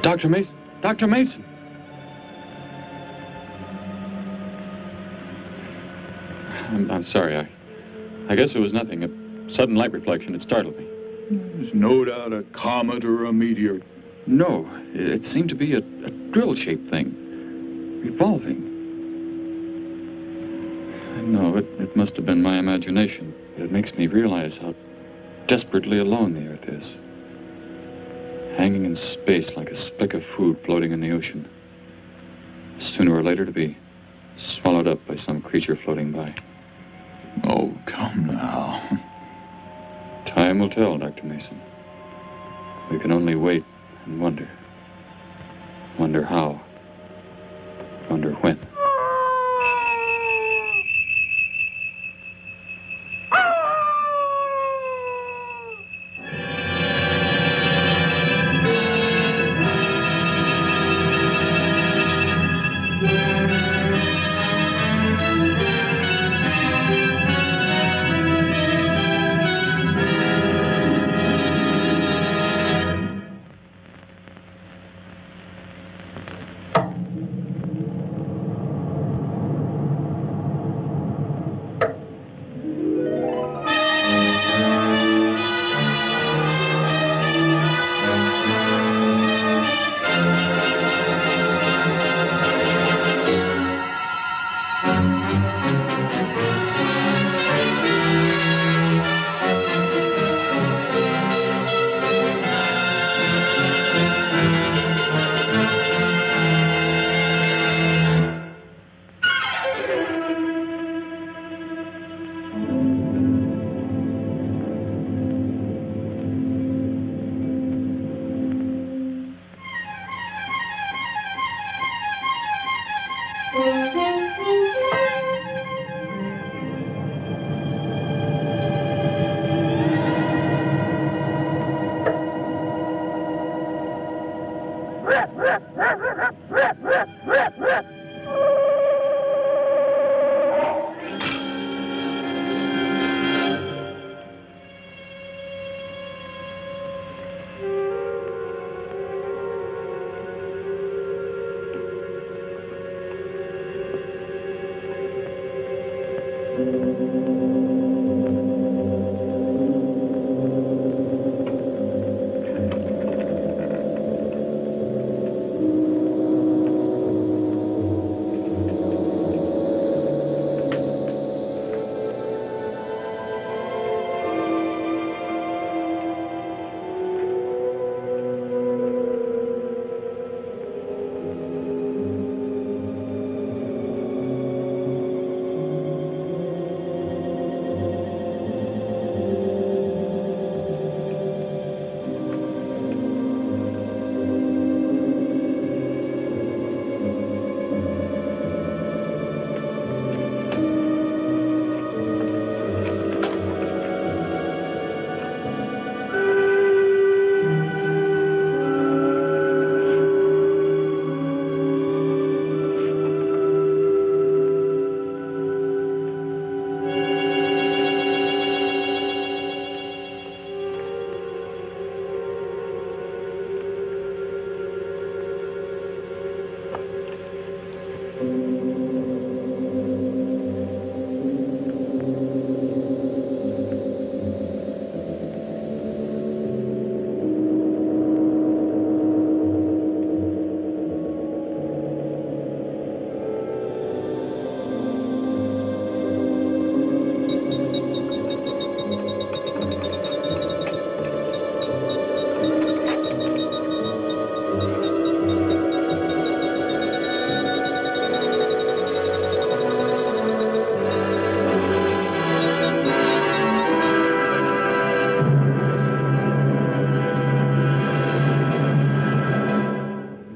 Dr. Mason! Dr. Mason! I'm sorry. I guess it was nothing. A sudden light reflection. It startled me. There's no doubt a comet or a meteor. No, it seemed to be a drill-shaped thing, revolving. No, it must have been my imagination, but it makes me realize how desperately alone the Earth is. Hanging in space like a speck of food floating in the ocean. Sooner or later to be swallowed up by some creature floating by. Oh, come now. Time will tell, Dr. Mason. We can only wait and wonder. Wonder how. Wonder when.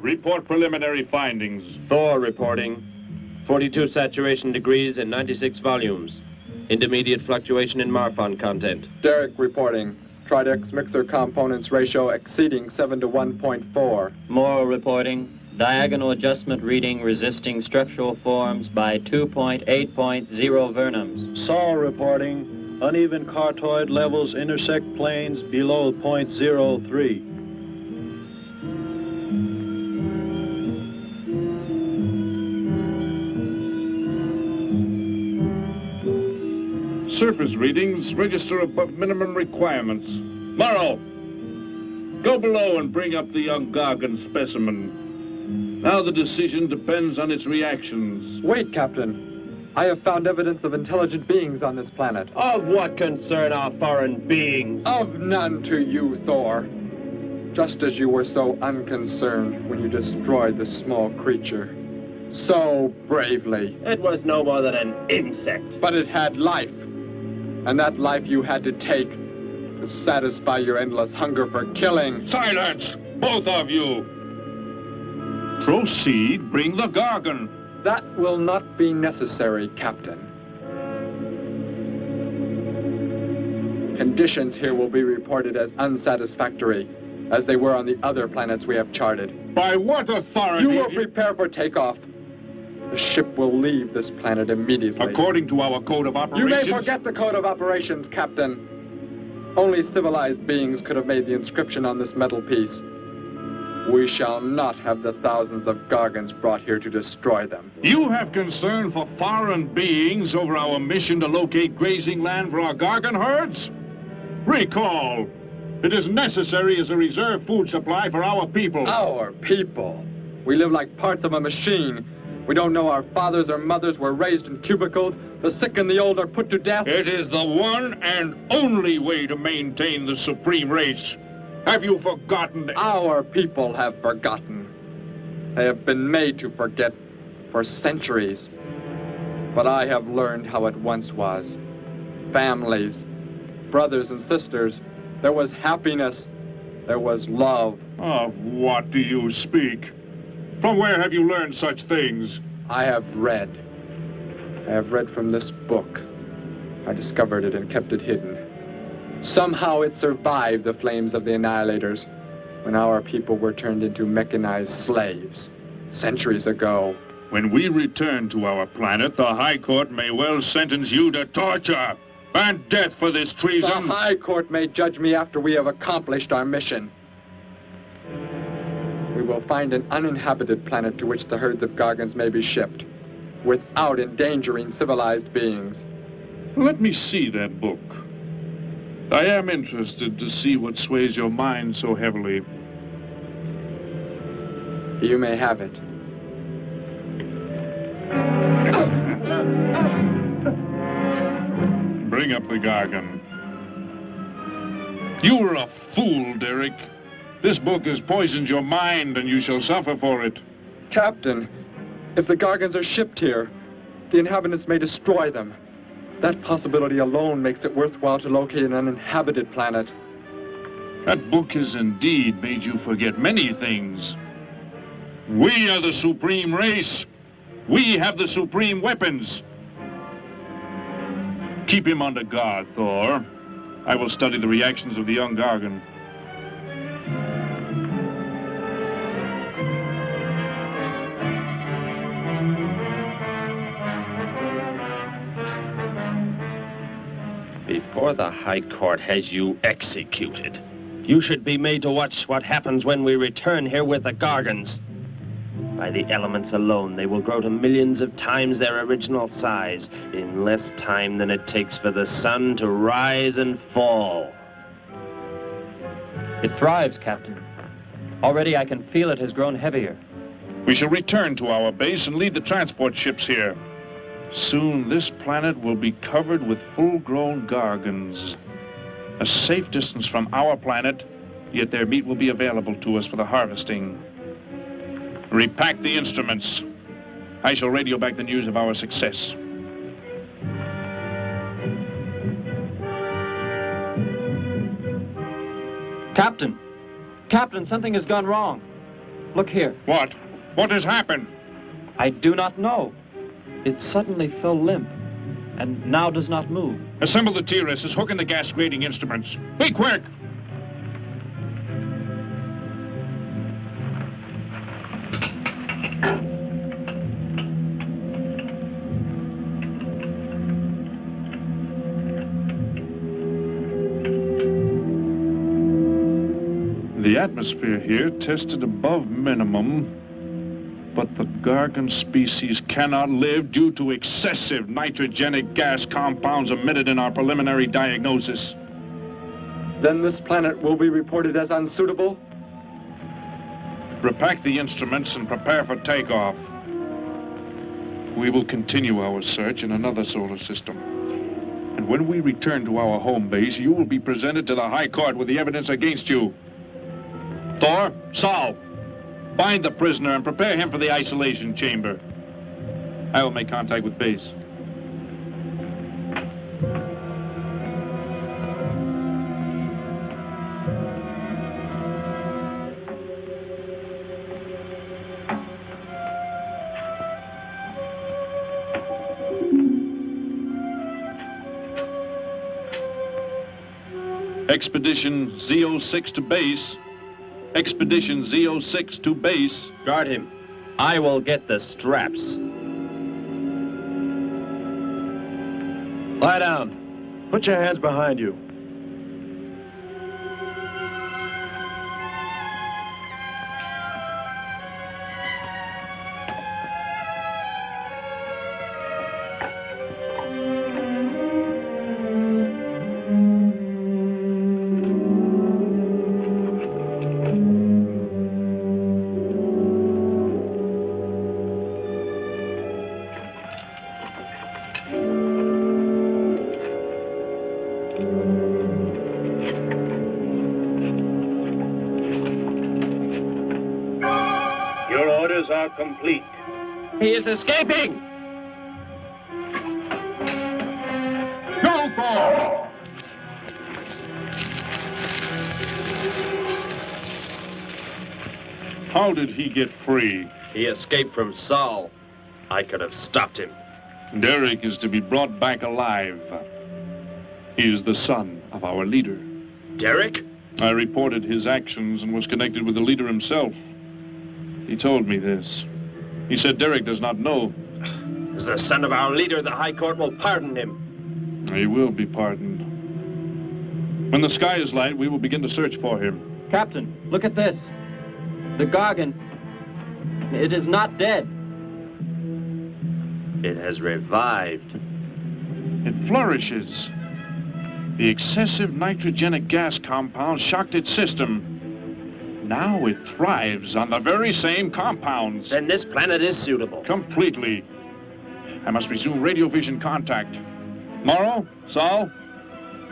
Report preliminary findings. Thor reporting. 42 saturation degrees and 96 volumes. Intermediate fluctuation in Marfan content. Derek reporting. Tridex mixer components ratio exceeding 7 to 1.4. Morrow reporting. Diagonal adjustment reading resisting structural forms by 2.8.0 vernums. Saul reporting. Uneven cartoid levels intersect planes below .03. Surface readings register above minimum requirements. Morrow, go below and bring up the young Gargan specimen. Now the decision depends on its reactions. Wait, Captain. I have found evidence of intelligent beings on this planet. Of what concern are foreign beings? Of none to you, Thor. Just as you were so unconcerned when you destroyed the small creature. So bravely. It was no more than an insect. But it had life. And that life you had to take to satisfy your endless hunger for killing. Silence, both of you! Proceed, bring the Gargan. That will not be necessary, Captain. Conditions here will be reported as unsatisfactory, as they were on the other planets we have charted. By what authority? You will prepare for takeoff. The ship will leave this planet immediately. According to our code of operations... You may forget the code of operations, Captain. Only civilized beings could have made the inscription on this metal piece. We shall not have the thousands of Gargans brought here to destroy them. You have concern for foreign beings over our mission to locate grazing land for our Gargan herds? Recall, it is necessary as a reserve food supply for our people. Our people? We live like parts of a machine. We don't know our fathers or mothers were raised in cubicles. The sick and the old are put to death. It is the one and only way to maintain the supreme race. Have you forgotten? Our people have forgotten. They have been made to forget for centuries. But I have learned how it once was. Families, brothers and sisters. There was happiness. There was love. Of what do you speak? From where have you learned such things? I have read. I have read from this book. I discovered it and kept it hidden. Somehow it survived the flames of the Annihilators when our people were turned into mechanized slaves centuries ago. When we return to our planet, the High Court may well sentence you to torture and death for this treason. The High Court may judge me after we have accomplished our mission. We will find an uninhabited planet to which the herds of Gargans may be shipped, without endangering civilized beings. Let me see that book. I am interested to see what sways your mind so heavily. You may have it. Bring up the Gargan. You were a fool, Derek. This book has poisoned your mind, and you shall suffer for it. Captain, if the Gargans are shipped here, the inhabitants may destroy them. That possibility alone makes it worthwhile to locate an uninhabited planet. That book has indeed made you forget many things. We are the supreme race. We have the supreme weapons. Keep him under guard, Thor. I will study the reactions of the young Gargan. Before the High Court has you executed, you should be made to watch what happens when we return here with the Gargans. By the elements alone, they will grow to millions of times their original size in less time than it takes for the sun to rise and fall. It thrives, Captain. Already I can feel it has grown heavier. We shall return to our base and lead the transport ships here. Soon this planet will be covered with full-grown Gargans. A safe distance from our planet, yet their meat will be available to us for the harvesting. Repack the instruments. I shall radio back the news of our success. Captain! Captain, something has gone wrong. Look here. What? What has happened? I do not know. It suddenly fell limp, and now does not move. Assemble the TRSs, hook in the gas grading instruments. Be quick! The atmosphere here tested above minimum. But the Gargan species cannot live due to excessive nitrogenic gas compounds emitted in our preliminary diagnosis. Then this planet will be reported as unsuitable? Repack the instruments and prepare for takeoff. We will continue our search in another solar system. And when we return to our home base, you will be presented to the High Court with the evidence against you. Thor, Saul, find the prisoner and prepare him for the isolation chamber. I will make contact with base. Expedition Z06 to base. Expedition Z06 to base. Guard him. I will get the straps. Lie down. Put your hands behind you. Are complete. He is escaping! Go, Thor! How did he get free? He escaped from Saul. I could have stopped him. Derek is to be brought back alive. He is the son of our leader. Derek? I reported his actions and was connected with the leader himself. He told me this. He said Derek does not know. As the son of our leader, the High Court will pardon him. He will be pardoned. When the sky is light, we will begin to search for him. Captain, look at this. The Gargan. It is not dead. It has revived. It flourishes. The excessive nitrogenic gas compound shocked its system. Now it thrives on the very same compounds. Then this planet is suitable. Completely. I must resume radio vision contact. Morrow, Saul,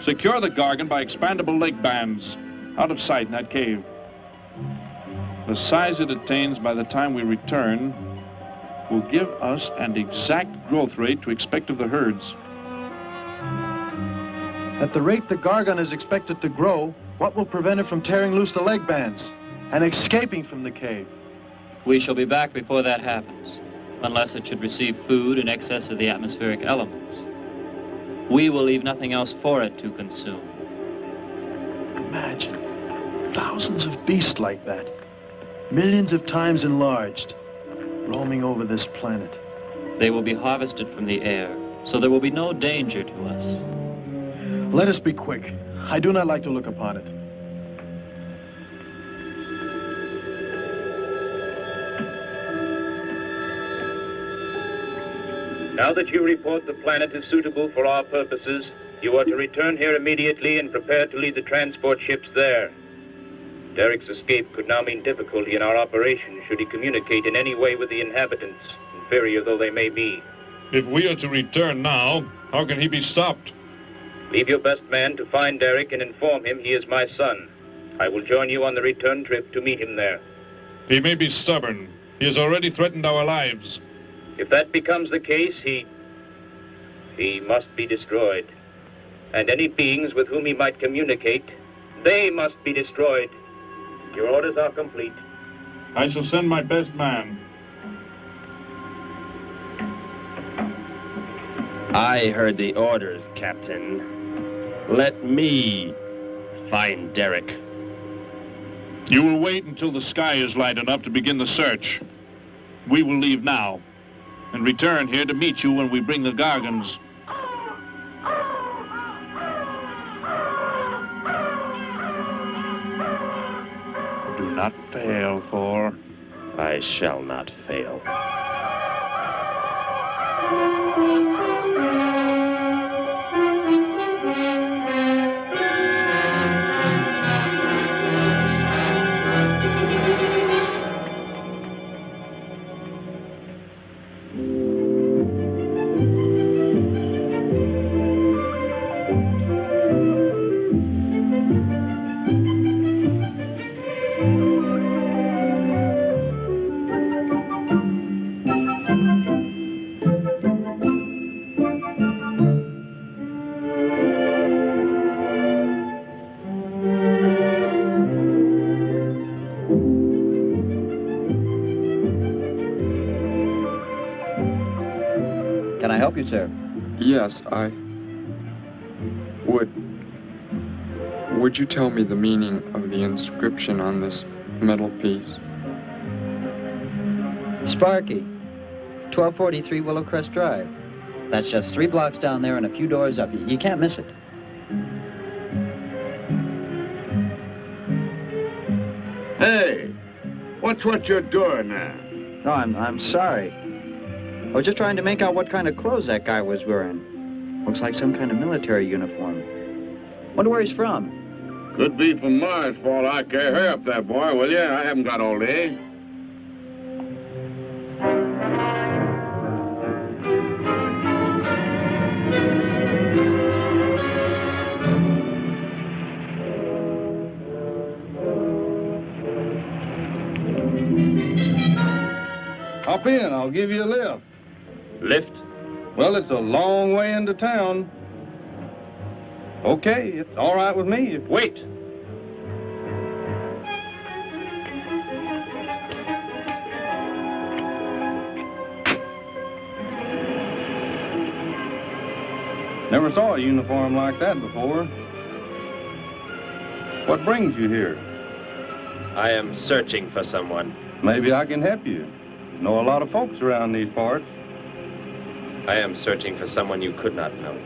secure the Gargan by expandable leg bands. Out of sight in that cave. The size it attains by the time we return will give us an exact growth rate to expect of the herds. At the rate the Gargan is expected to grow, what will prevent it from tearing loose the leg bands and escaping from the cave? We shall be back before that happens, unless it should receive food in excess of the atmospheric elements. We will leave nothing else for it to consume. Imagine thousands of beasts like that, millions of times enlarged, roaming over this planet. They will be harvested from the air, so there will be no danger to us. Let us be quick. I do not like to look upon it. Now that you report the planet is suitable for our purposes, you are to return here immediately and prepare to lead the transport ships there. Derek's escape could now mean difficulty in our operation should he communicate in any way with the inhabitants, inferior though they may be. If we are to return now, how can he be stopped? Leave your best man to find Derek and inform him he is my son. I will join you on the return trip to meet him there. He may be stubborn. He has already threatened our lives. If that becomes the case, he must be destroyed. And any beings with whom he might communicate, they must be destroyed. Your orders are complete. I shall send my best man. I heard the orders, Captain. Let me find Derek. You will wait until the sky is light enough to begin the search. We will leave now and return here to meet you when we bring the Gargans. Do not fail, Thor. I shall not fail. Can I help you, sir? Yes, Would you tell me the meaning of the inscription on this metal piece? Sparky, 1243 Willowcrest Drive. That's just 3 blocks down there and a few doors up. You can't miss it. Hey, what's what you're doing there? No, I'm sorry. I was just trying to make out what kind of clothes that guy was wearing. Looks like some kind of military uniform. Wonder where he's from. Could be from Mars, for all I care. Hurry up there, boy, will you? I haven't got all day. Hop in, I'll give you a lift. Lift? Well, it's a long way into town. Okay, it's all right with me. Wait! Never saw a uniform like that before. What brings you here? I am searching for someone. Maybe I can help you. Know a lot of folks around these parts. I am searching for someone you could not know.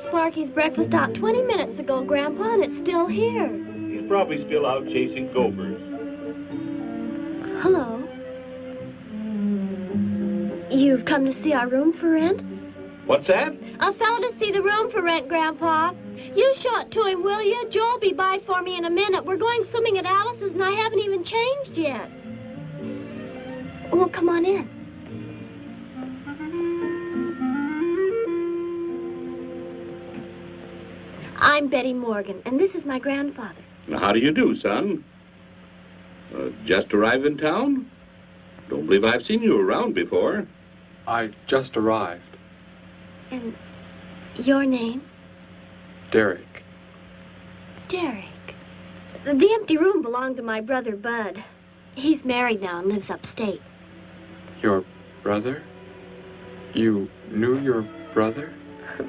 Sparky's breakfast out 20 minutes ago, Grandpa, and it's still here. He's probably still out chasing gophers. Hello. You've come to see our room for rent? What's that? A fellow to see the room for rent, Grandpa. You show it to him, will you? Joe'll be by for me in a minute. We're going swimming at Alice's, and I haven't even changed yet. Well, come on in. I'm Betty Morgan, and this is my grandfather. How do you do, son? Just arrived in town? Don't believe I've seen you around before. I just arrived. And your name? Derek. Derek. The empty room belonged to my brother, Bud. He's married now and lives upstate. Your brother? You knew your brother?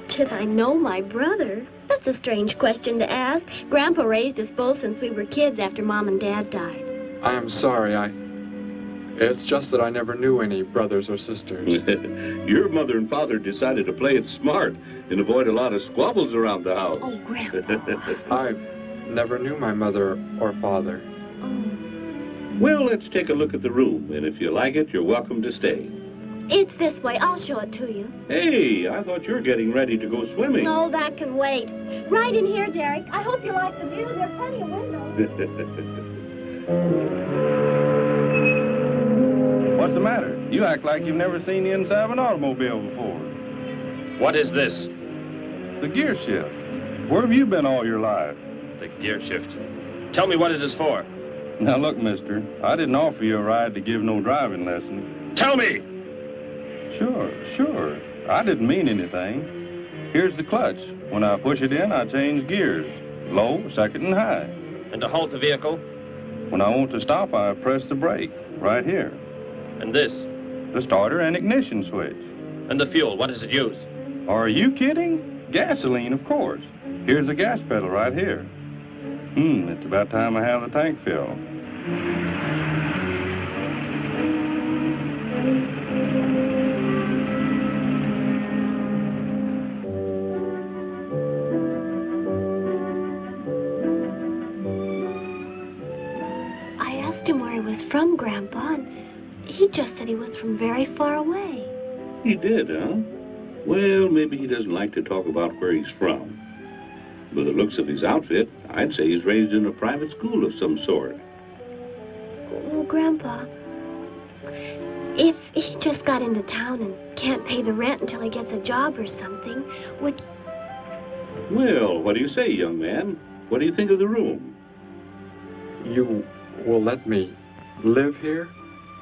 Did I know my brother? That's a strange question to ask. Grandpa raised us both since we were kids after Mom and Dad died. I am sorry, It's just that I never knew any brothers or sisters. Your mother and father decided to play it smart and avoid a lot of squabbles around the house. Oh, Grandpa. I never knew my mother or father. Oh. Well, let's take a look at the room, and if you like it, you're welcome to stay. It's this way. I'll show it to you. Hey, I thought you were getting ready to go swimming. No, that can wait. Right in here, Derek. I hope you like the view. There are plenty of windows. What's the matter? You act like you've never seen the inside of an automobile before. What is this? The gear shift. Where have you been all your life? The gear shift. Tell me what it is for. Now, look, mister, I didn't offer you a ride to give no driving lesson. Tell me! Sure. I didn't mean anything. Here's the clutch. When I push it in, I change gears. Low, second, and high. And to halt the vehicle? When I want to stop, I press the brake, right here. And this? The starter and ignition switch. And the fuel, what does it use? Are you kidding? Gasoline, of course. Here's the gas pedal right here. It's about time I have the tank filled. I asked him where he was from, Grandpa, and he just said he was from very far away. He did, huh? Well, maybe he doesn't like to talk about where he's from. By the looks of his outfit, I'd say he's raised in a private school of some sort. Well, Grandpa, if he just got into town and can't pay the rent until he gets a job or something, would... Well, what do you say, young man? What do you think of the room? You will let me live here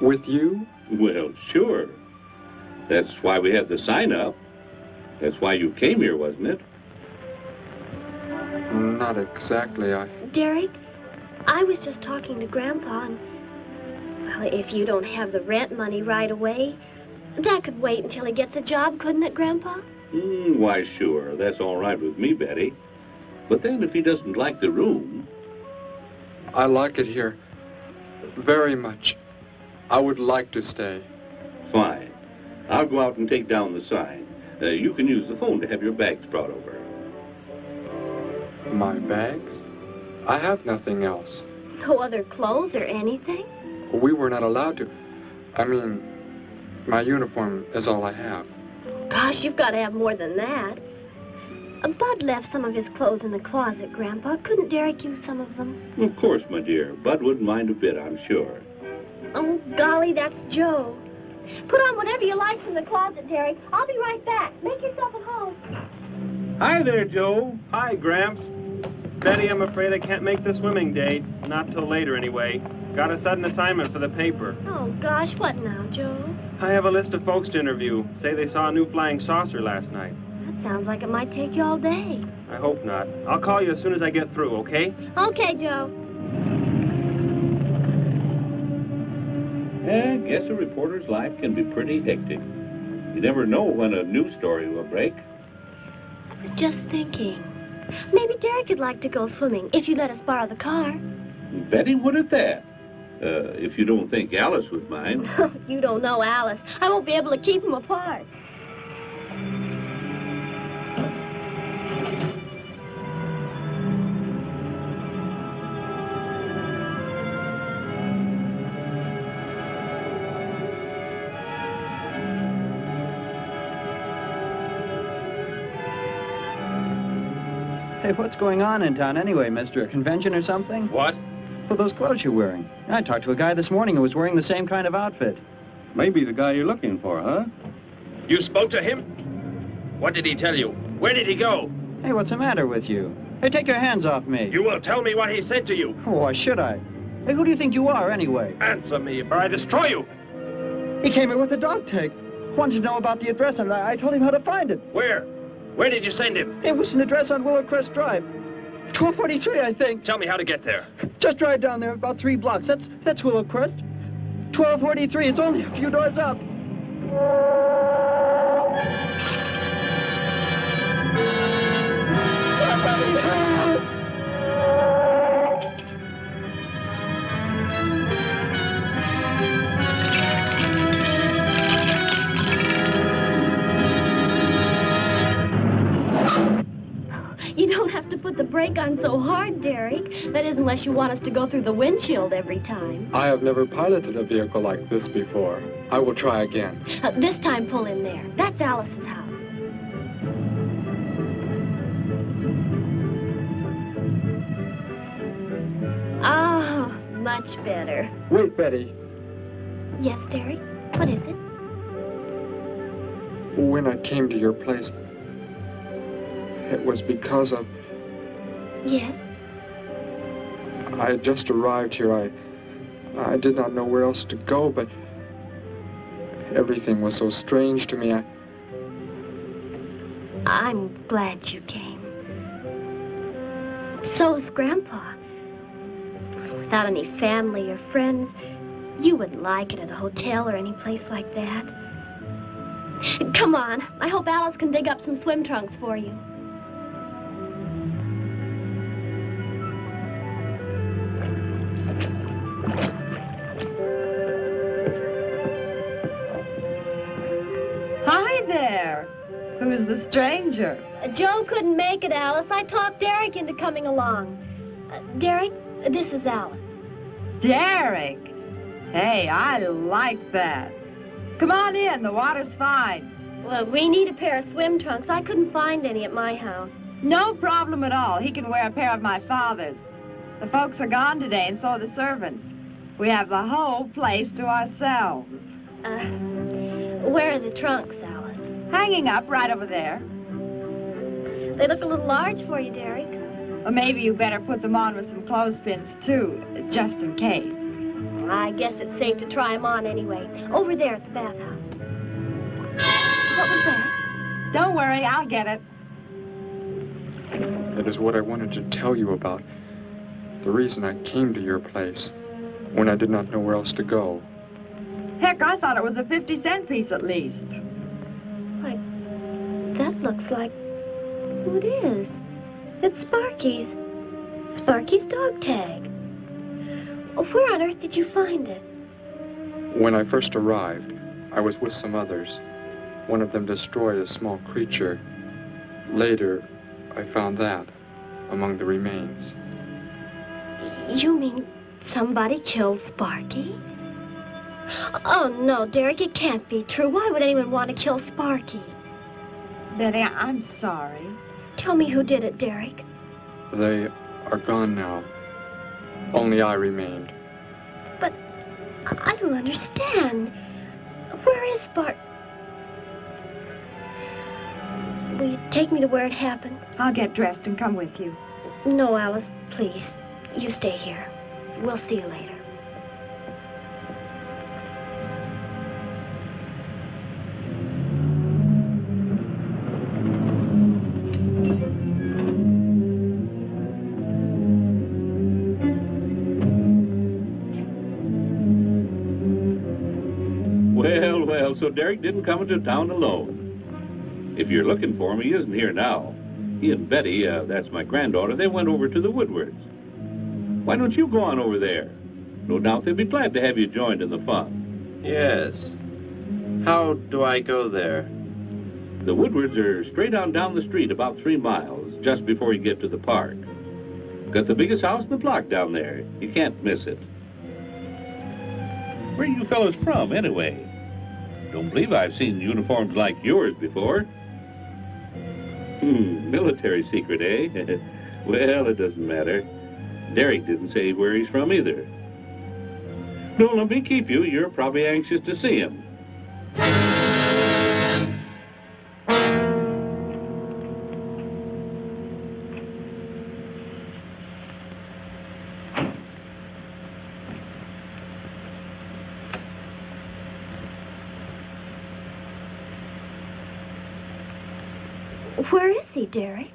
with you? Well, sure. That's why we had the sign up. That's why you came here, wasn't it? Not exactly. Derek, I was just talking to Grandpa, and... Well, if you don't have the rent money right away, that could wait until he gets a job, couldn't it, Grandpa? Why, sure. That's all right with me, Betty. But then if he doesn't like the room... I like it here very much. I would like to stay. Fine. I'll go out and take down the sign. You can use the phone to have your bags brought over. My bags? I have nothing else. No other clothes or anything? We were not allowed to. I mean, my uniform is all I have. Gosh, you've got to have more than that. Bud left some of his clothes in the closet, Grandpa. Couldn't Derek use some of them? Of course, my dear. Bud wouldn't mind a bit, I'm sure. Oh, golly, that's Joe. Put on whatever you like from the closet, Derek. I'll be right back. Make yourself at home. Hi there, Joe. Hi, Gramps. Betty, I'm afraid I can't make the swimming date. Not till later, anyway. Got a sudden assignment for the paper. Oh, gosh, what now, Joe? I have a list of folks to interview. Say they saw a new flying saucer last night. That sounds like it might take you all day. I hope not. I'll call you as soon as I get through, okay? Okay, Joe. I guess a reporter's life can be pretty hectic. You never know when a news story will break. I was just thinking. Maybe Derek would like to go swimming if you let us borrow the car. Betty would at that. If you don't think Alice would mind. You don't know Alice. I won't be able to keep them apart. Hey, what's going on in town anyway, mister? A convention or something? What? Well, those clothes you're wearing. I talked to a guy this morning who was wearing the same kind of outfit. Maybe the guy you're looking for, huh? You spoke to him? What did he tell you? Where did he go? Hey, what's the matter with you? Hey, take your hands off me. You will tell me what he said to you. Oh, why should I? Hey, who do you think you are, anyway? Answer me, or I destroy you. He came here with a dog tag. Wanted to know about the address, and I told him how to find it. Where? Where did you send him? It was an address on Willow Crest Drive. 1243, I think. Tell me how to get there. Just drive down there about 3 blocks. That's Willow Crest. 1243. It's only a few doors up. You don't have to put the brake on so hard, Derek. That is, unless you want us to go through the windshield every time. I have never piloted a vehicle like this before. I will try again. This time, pull in there. That's Alice's house. Oh, much better. Wait, Betty. Yes, Derek? What is it? When I came to your place, it was because of... Yes? I had just arrived here. I did not know where else to go, but everything was so strange to me. I'm glad you came. So is Grandpa. Without any family or friends, you wouldn't like it at a hotel or any place like that. Come on. I hope Alice can dig up some swim trunks for you. the stranger? Joe couldn't make it, Alice. I talked Derek into coming along. Derek, this is Alice. Derek? Hey, I like that. Come on in, the water's fine. Well, we need a pair of swim trunks. I couldn't find any at my house. No problem at all. He can wear a pair of my father's. The folks are gone today, and so are the servants. We have the whole place to ourselves. Where are the trunks, Alice? Hanging up right over there. They look a little large for you, Derek. Well, maybe you better put them on with some clothespins, too, just in case. I guess it's safe to try them on anyway. Over there at the bathhouse. What was that? Don't worry, I'll get it. It is what I wanted to tell you about. The reason I came to your place when I did not know where else to go. Heck, I thought it was a 50-cent piece at least. Why, that looks like... Who it is? It's Sparky's. Sparky's dog tag. Where on earth did you find it? When I first arrived, I was with some others. One of them destroyed a small creature. Later, I found that among the remains. You mean somebody killed Sparky? Oh, no, Derek, it can't be true. Why would anyone want to kill Sparky? Betty, I'm sorry. Tell me who did it, Derek. They are gone now. Only I remained. But I don't understand. Where is Sparky? Will you take me to where it happened? I'll get dressed and come with you. No, Alice, please. You stay here. We'll see you later. Well, so Derek didn't come into town alone. If you're looking for him, he isn't here now. He and Betty, that's my granddaughter, they went over to the Woodwards. Why don't you go on over there? No doubt they'd be glad to have you joined in the fun. Yes. How do I go there? The Woodwards are straight on down the street about 3 miles, just before you get to the park. Got the biggest house in the block down there. You can't miss it. Where are you fellas from, anyway? Don't believe I've seen uniforms like yours before. Military secret, eh? Well, it doesn't matter. Derek didn't say where he's from either. Don't let me keep you. You're probably anxious to see him. Where is he, Derek?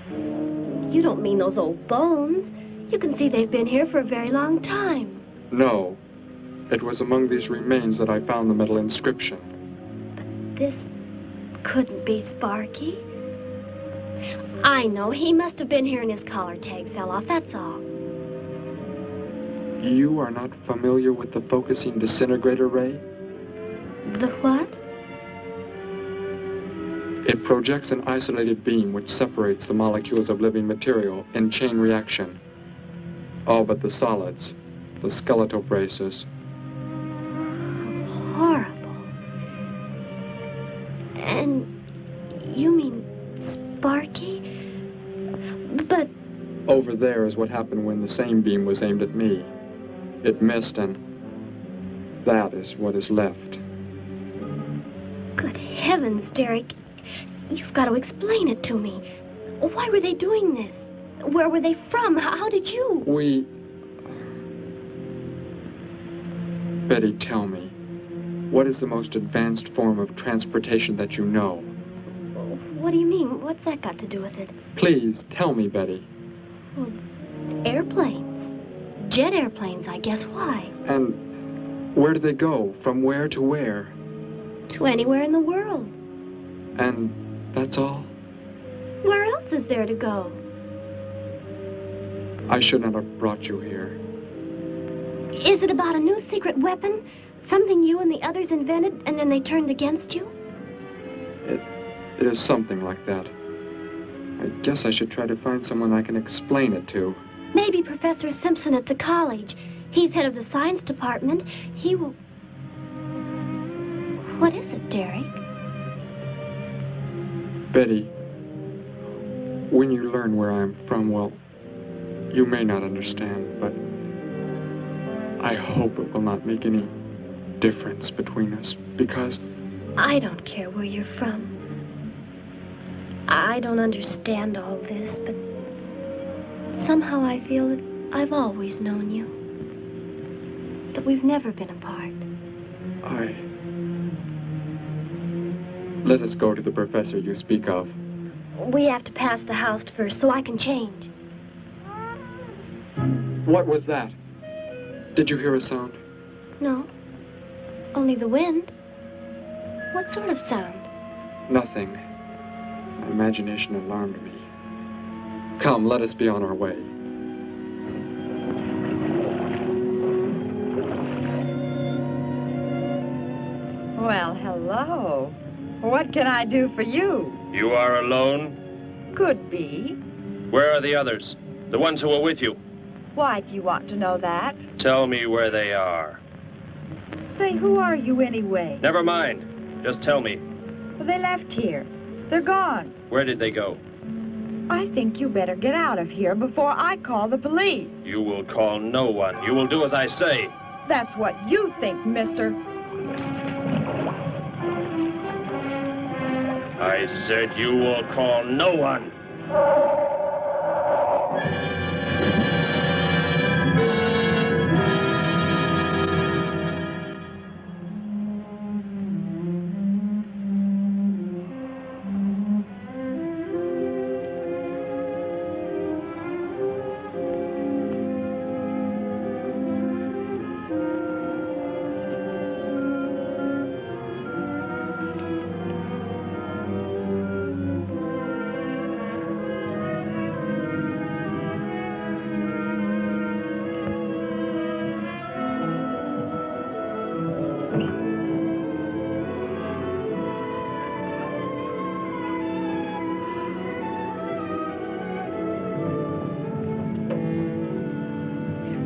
You don't mean those old bones. You can see they've been here for a very long time. No. It was among these remains that I found the metal inscription. But this couldn't be Sparky. I know. He must have been here and his collar tag fell off, that's all. You are not familiar with the focusing disintegrator ray? The what? It projects an isolated beam which separates the molecules of living material in chain reaction. All but the solids, the skeletal braces. Horrible. And you mean Sparky? But... Over there is what happened when the same beam was aimed at me. It missed, and that is what is left. Good heavens, Derek. You've got to explain it to me. Why were they doing this? Where were they from? How did you... Betty, tell me. What is the most advanced form of transportation that you know? What do you mean? What's that got to do with it? Please, tell me, Betty. Well, airplanes. Jet airplanes, I guess. Why? And where do they go? From where to where? To anywhere in the world. And that's all? Where else is there to go? I should not have brought you here. Is it about a new secret weapon? Something you and the others invented and then they turned against you? It is something like that. I guess I should try to find someone I can explain it to. Maybe Professor Simpson at the college. He's head of the science department. He will... What is it, Derek? Betty, when you learn where I'm from, well, you may not understand, but I hope it will not make any difference between us, because... I don't care where you're from. I don't understand all this, but somehow I feel that I've always known you. That we've never been apart. Let us go to the professor you speak of. We have to pass the house first so I can change. What was that? Did you hear a sound? No. Only the wind. What sort of sound? Nothing. My imagination alarmed me. Come, let us be on our way. Well, hello. What can I do for you? You are alone? Could be. Where are the others? The ones who were with you? Why do you want to know that? Tell me where they are. Say, who are you anyway? Never mind. Just tell me. Well, they left here. They're gone. Where did they go? I think you better get out of here before I call the police. You will call no one. You will do as I say. That's what you think, mister. I said you will call no one.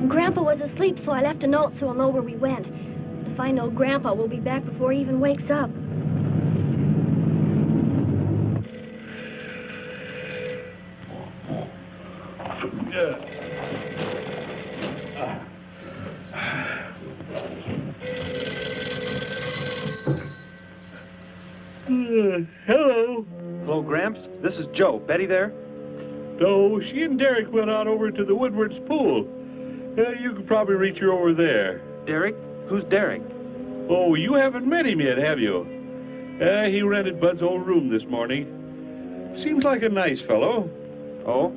Grandpa was asleep, so I left a note so he'll know where we went. If I know Grandpa will be back before he even wakes up. Hello. Hello, Gramps. This is Joe. Betty there? No, she and Derek went out over to the Woodward's pool. You could probably reach her over there. Derek? Who's Derek? Oh, you haven't met him yet, have you? He rented Bud's old room this morning. Seems like a nice fellow. Oh?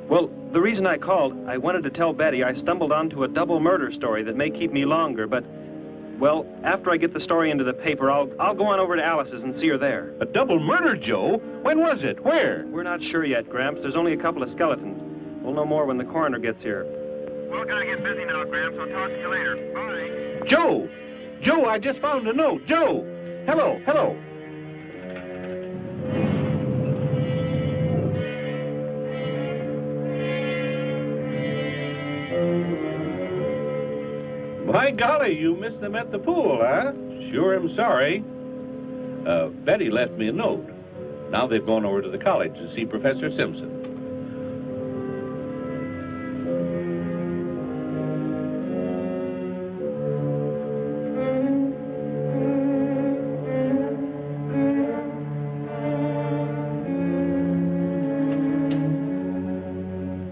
Well, the reason I called, I wanted to tell Betty I stumbled onto a double murder story that may keep me longer, but, well, after I get the story into the paper, I'll go on over to Alice's and see her there. A double murder, Joe? When was it? Where? We're not sure yet, Gramps. There's only a couple of skeletons. We'll know more when the coroner gets here. Well, gotta get busy now, Gramps. I'll talk to you later. Bye. Joe! Joe, I just found a note. Joe! Hello, hello. By golly, you missed them at the pool, huh? Sure am sorry. Betty left me a note. Now they've gone over to the college to see Professor Simpson.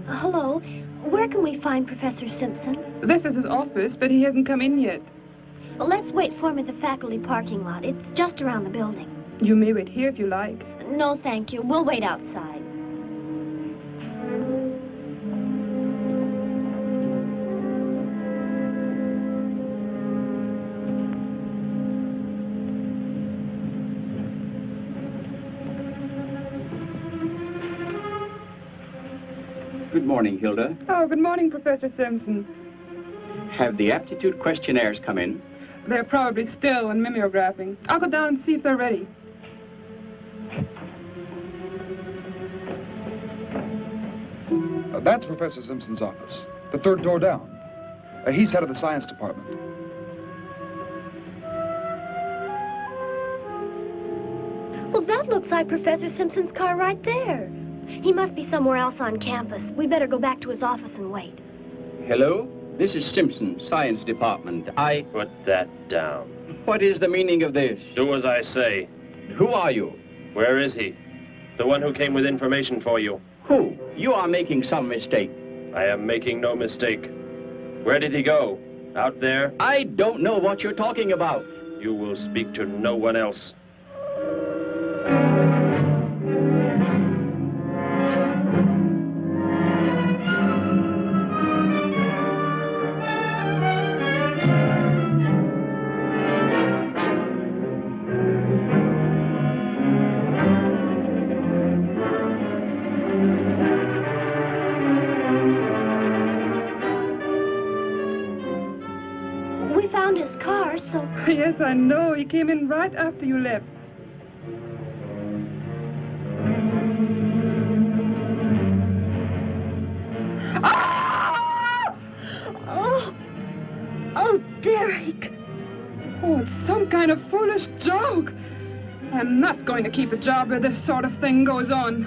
Hello. Where can we find Professor Simpson? This is his office, but he hasn't come in yet. Well, let's wait for him at the faculty parking lot. It's just around the building. You may wait here if you like. No, thank you. We'll wait outside. Good morning, Hilda. Oh, good morning, Professor Simpson. Have the aptitude questionnaires come in? They're probably still in mimeographing. I'll go down and see if they're ready. That's Professor Simpson's office. The third door down. He's head of the science department. Well, that looks like Professor Simpson's car right there. He must be somewhere else on campus. We better go back to his office and wait. Hello? This is Simpson, science department. Put that down. What is the meaning of this? Do as I say. Who are you? Where is he? The one who came with information for you. Who? You are making some mistake. I am making no mistake. Where did he go? Out there? I don't know what you're talking about. You will speak to no one else. Yes, I know. He came in right after you left. Ah! Oh, Derek. Oh, it's some kind of foolish joke. I'm not going to keep a job where this sort of thing goes on.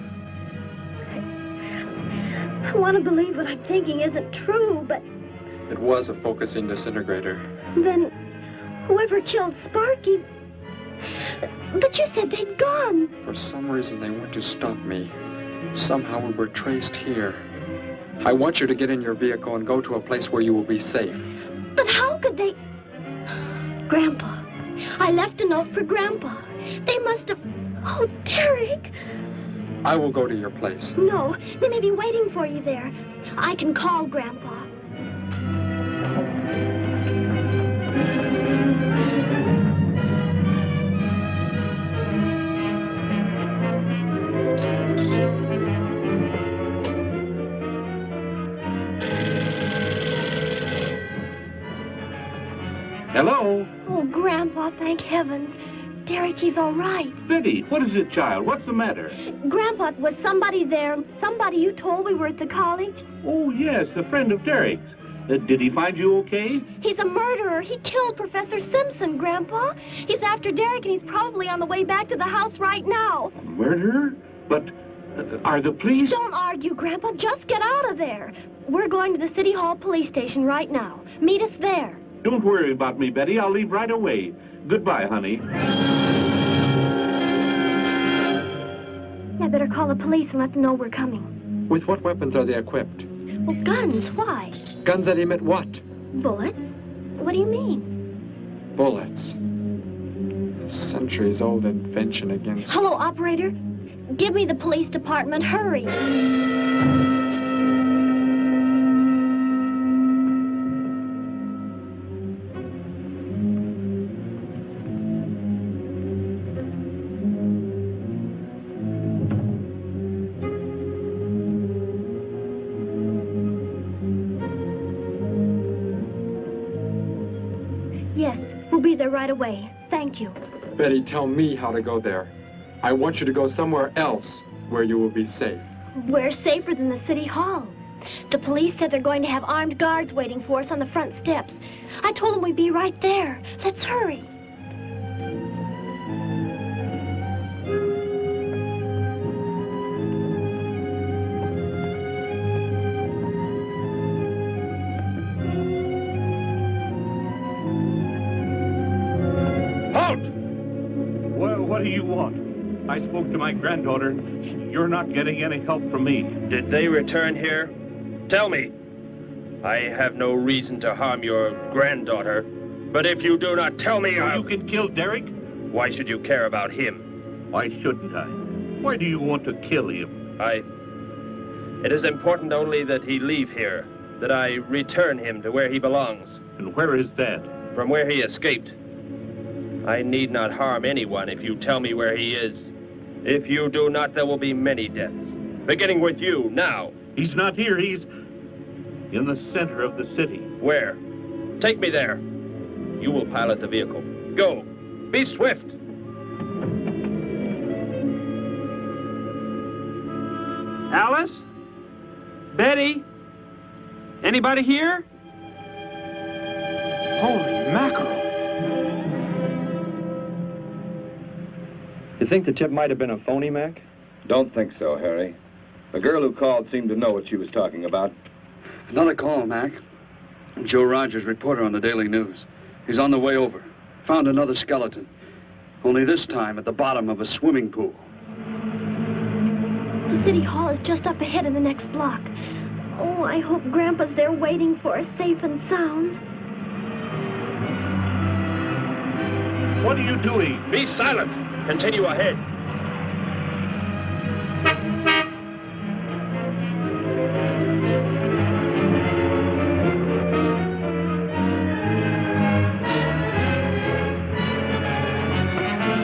I want to believe what I'm thinking isn't true, but... It was a focusing disintegrator. Then... whoever killed Sparky... But you said they'd gone. For some reason, they want to stop me. Somehow we were traced here. I want you to get in your vehicle and go to a place where you will be safe. But how could they... Grandpa. I left a note for Grandpa. They must have... Oh, Derek. I will go to your place. No, they may be waiting for you there. I can call Grandpa. Hello? Oh, Grandpa, thank heavens. Derek, he's all right. Betty, what is it, child? What's the matter? Grandpa, was somebody there? Somebody you told we were at the college? Oh, yes, a friend of Derek's. Did he find you okay? He's a murderer. He killed Professor Simpson, Grandpa. He's after Derek, and he's probably on the way back to the house right now. A murderer? But are the police... Don't argue, Grandpa. Just get out of there. We're going to the City Hall police station right now. Meet us there. Don't worry about me, Betty. I'll leave right away. Goodbye, honey. I better call the police and let them know we're coming. With what weapons are they equipped? Well, guns. Why? Guns that emit what? Bullets? What do you mean? Bullets. A centuries-old invention against... Hello, operator. Give me the police department. Hurry. Right away. Thank you. Betty, tell me how to go there. I want you to go somewhere else where you will be safe. We're safer than the City Hall. The police said they're going to have armed guards waiting for us on the front steps. I told them we'd be right there. Let's hurry. What do you want? I spoke to my granddaughter. You're not getting any help from me. Did they return here? Tell me. I have no reason to harm your granddaughter, but if you do not tell me, You can kill Derek? Why should you care about him? Why shouldn't I? Why do you want to kill him? It is important only that he leave here, that I return him to where he belongs. And where is that? From where he escaped. I need not harm anyone if you tell me where he is. If you do not, there will be many deaths. Beginning with you, now. He's not here. He's in the center of the city. Where? Take me there. You will pilot the vehicle. Go. Be swift. Alice? Betty? Anybody here? Holy mackerel. You think the tip might have been a phony, Mac? Don't think so, Harry. The girl who called seemed to know what she was talking about. Another call, Mac. Joe Rogers, reporter on the Daily News. He's on the way over. Found another skeleton. Only this time at the bottom of a swimming pool. The city hall is just up ahead in the next block. Oh, I hope Grandpa's there waiting for us safe and sound. What are you doing? Be silent. Continue ahead.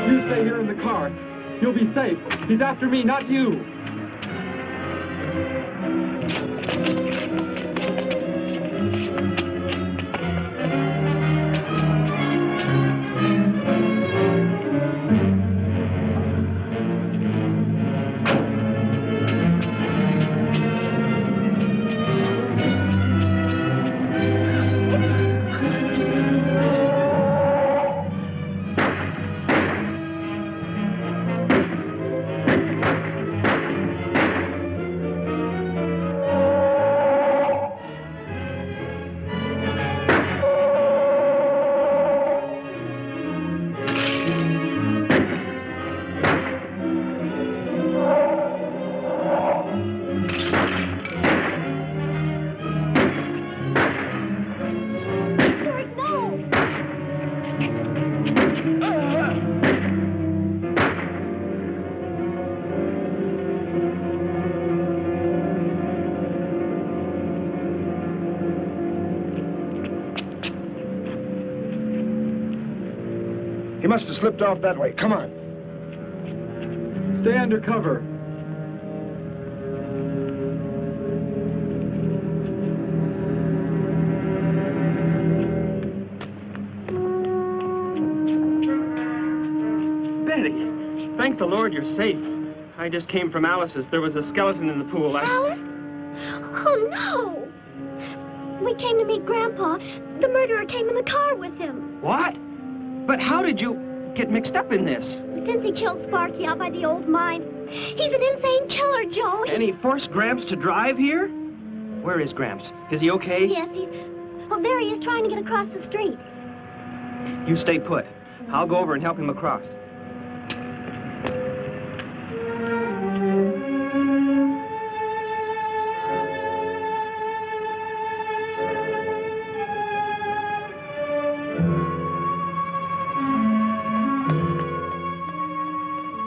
You stay here in the car. You'll be safe. He's after me, not you. He must have slipped off that way. Come on. Stay under cover. Betty, thank the Lord you're safe. I just came from Alice's. There was a skeleton in the pool. Alice? Oh, no. We came to meet Grandpa. The murderer came in the car with him. What? But how did you get mixed up in this? Since he killed Sparky out by the old mine. He's an insane killer, Joe. And he forced Gramps to drive here? Where is Gramps? Is he okay? Yes, he's... Well, there he is trying to get across the street. You stay put. I'll go over and help him across.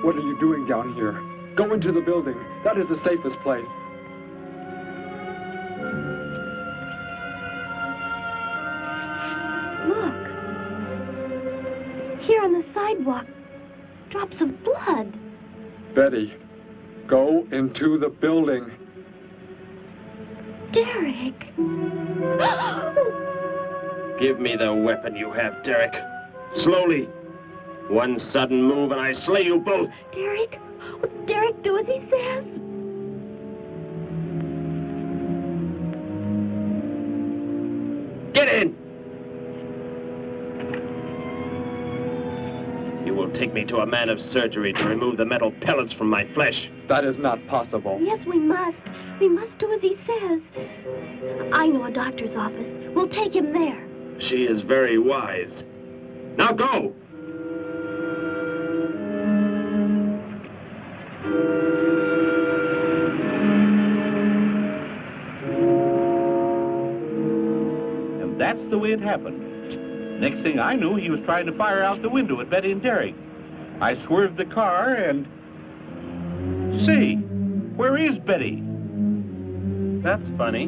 What are you doing down here? Go into the building. That is the safest place. Look. Here on the sidewalk. Drops of blood. Betty, go into the building. Derek. Give me the weapon you have, Derek. Slowly. One sudden move and I slay you both. Derek? Will Derek do as he says? Get in! You will take me to a man of surgery to remove the metal pellets from my flesh. That is not possible. Yes, we must. We must do as he says. I know a doctor's office. We'll take him there. She is very wise. Now go! And that's the way it happened. Next thing I knew, he was trying to fire out the window at Betty and Derek. I swerved the car and... Say, where is Betty? That's funny.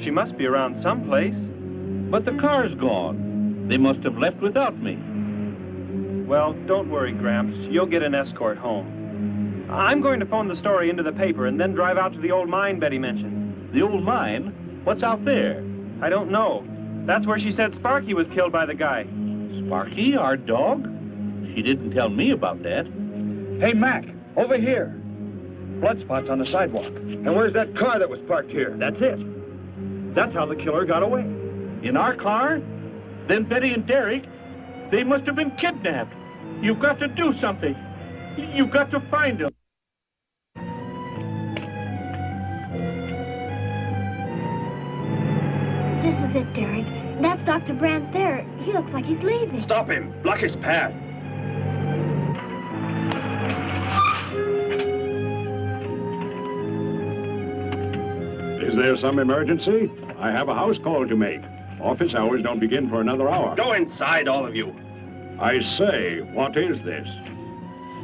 She must be around someplace. But the car's gone. They must have left without me. Well, don't worry, Gramps. You'll get an escort home. I'm going to phone the story into the paper and then drive out to the old mine Betty mentioned. The old mine? What's out there? I don't know. That's where she said Sparky was killed by the guy. Sparky, our dog? She didn't tell me about that. Hey, Mac, over here. Blood spots on the sidewalk. And where's that car that was parked here? That's it. That's how the killer got away. In our car? Then Betty and Derek, they must have been kidnapped. You've got to do something. You've got to find them. This is it, Derek. That's Dr. Brandt there. He looks like he's leaving. Stop him. Block his path. Is there some emergency? I have a house call to make. Office hours don't begin for another hour. Go inside, all of you. I say, what is this?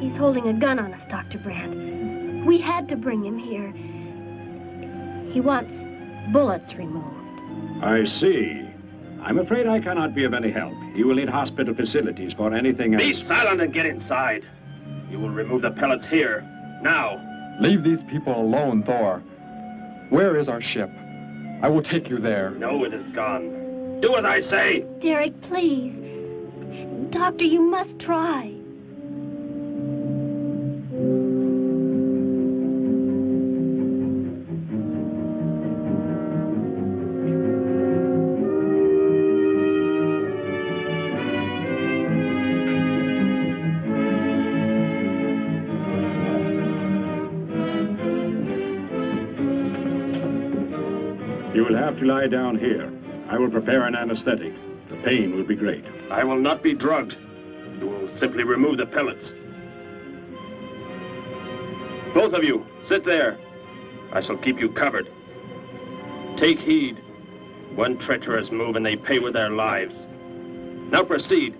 He's holding a gun on us, Dr. Brandt. We had to bring him here. He wants bullets removed. I see. I'm afraid I cannot be of any help. You will need hospital facilities for anything else. Be silent and get inside. You will remove the pellets here, now. Leave these people alone, Thor. Where is our ship? I will take you there. No, it is gone. Do as I say. Derek, please. Doctor, you must try. You will have to lie down here. I will prepare an anesthetic. The pain will be great. I will not be drugged. You will simply remove the pellets. Both of you, sit there. I shall keep you covered. Take heed. One treacherous move and they pay with their lives. Now proceed.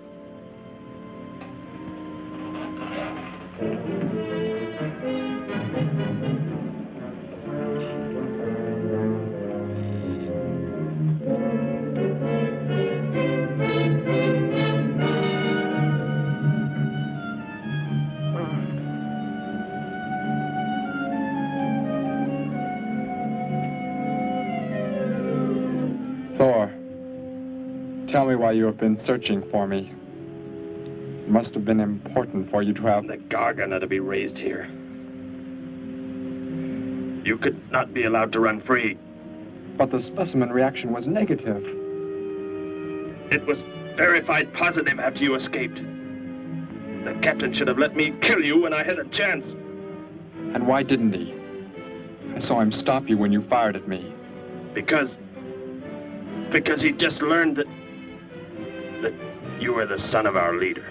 Tell me why you have been searching for me. It must have been important for you to have... The Gargant are to be raised here. You could not be allowed to run free. But the specimen reaction was negative. It was verified positive after you escaped. The captain should have let me kill you when I had a chance. And why didn't he? I saw him stop you when you fired at me. Because he just learned that you were the son of our leader.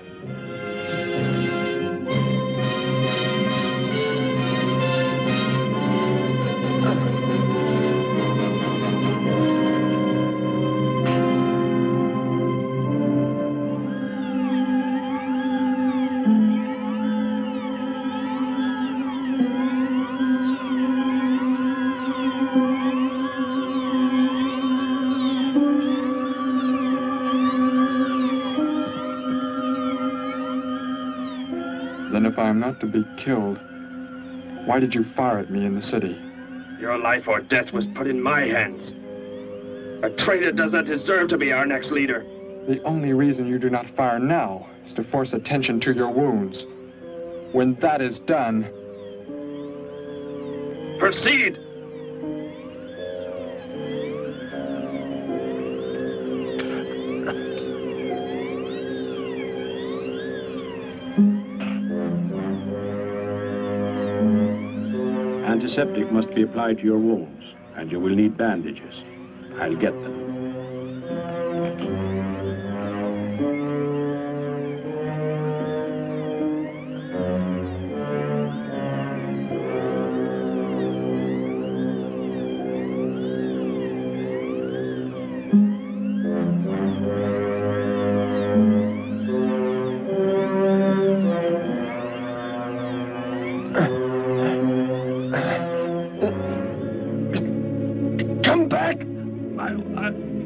Then if I am not to be killed, why did you fire at me in the city? Your life or death was put in my hands. A traitor does not deserve to be our next leader. The only reason you do not fire now is to force attention to your wounds. When that is done... Proceed! Antiseptic must be applied to your wounds, and you will need bandages. I'll get them.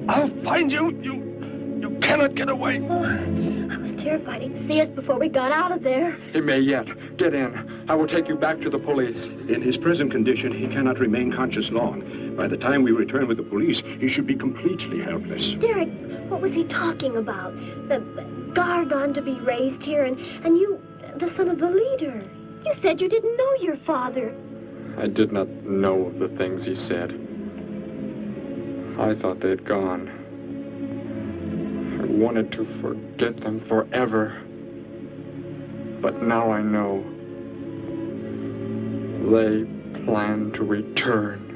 I'll find you. You cannot get away. Oh, I was terrified he'd see us before we got out of there. He may yet. Get in. I will take you back to the police. In his present condition, he cannot remain conscious long. By the time we return with the police, he should be completely helpless. Derek, what was he talking about? The Gargant to be raised here, and you, the son of the leader. You said you didn't know your father. I did not know the things he said. I thought they'd gone. I wanted to forget them forever. But now I know. They plan to return.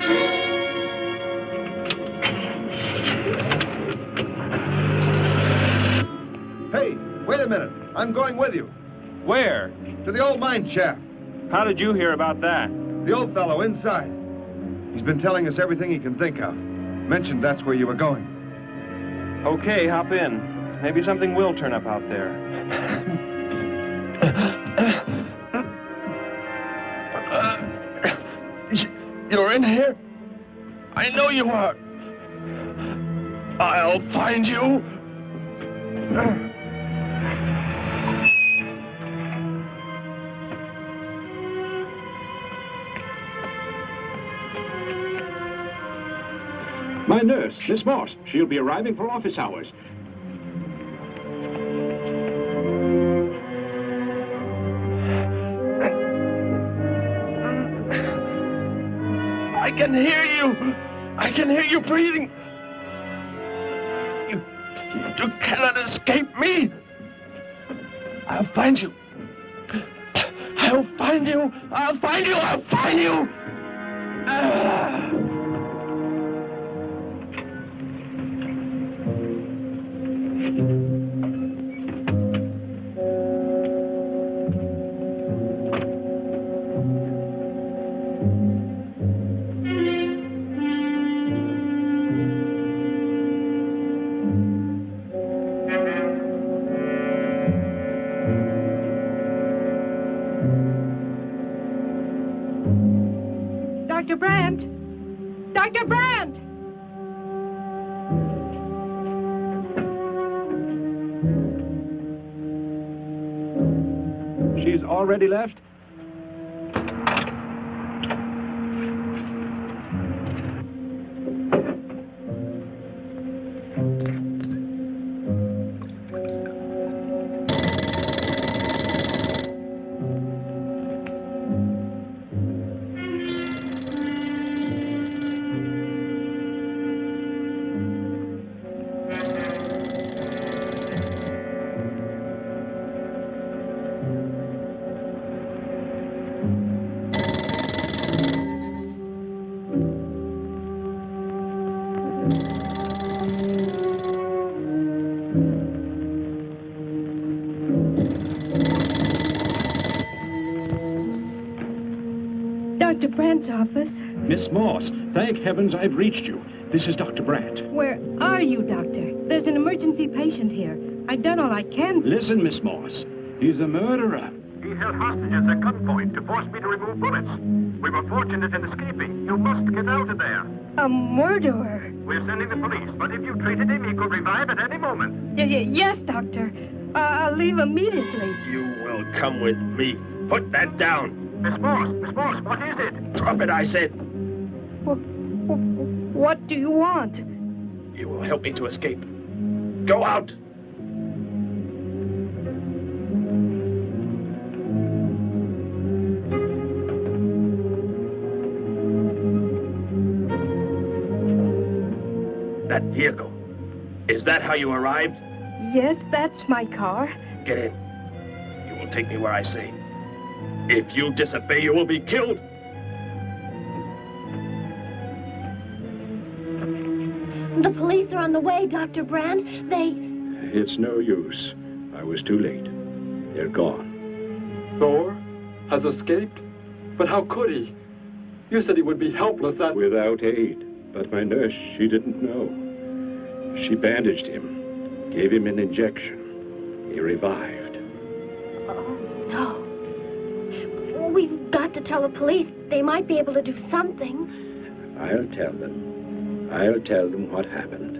Hey, wait a minute. I'm going with you. Where? To the old mine shaft. How did you hear about that? The old fellow inside. He's been telling us everything he can think of. Mentioned that's where you were going. Okay, hop in. Maybe something will turn up out there. You're in here? I know you are. I'll find you. My nurse, Miss Morse. She'll be arriving for office hours. I can hear you. I can hear you breathing. You cannot escape me. I'll find you. I'll find you. I'll find you. I'll find you. Dr. Brandt! Dr. Brandt! She's already left? Dr. Brandt's office. Miss Morse, thank heavens I've reached you. This is Dr. Brandt. Where are you, Doctor? There's an emergency patient here. I've done all I can. Listen, Miss Morse. He's a murderer. He held hostages at gunpoint to force me to remove bullets. We were fortunate in escaping. You must get out of there. A murderer? We're sending the police, but if you treated him, he could revive at any moment. Yes, Doctor. I'll leave immediately. You will come with me. Put that down. Miss Morse, what is it? Drop it, I said. What do you want? You will help me to escape. Go out. That vehicle. Is that how you arrived? Yes, that's my car. Get in. You will take me where I say. If you disobey, you will be killed. The police are on the way, Dr. Brandt. It's no use. I was too late. They're gone. Thor has escaped? But how could he? You said he would be helpless without aid. But my nurse, she didn't know. She bandaged him, gave him an injection. He revived. Oh, no. We've got to tell the police. They might be able to do something. I'll tell them. I'll tell them what happened.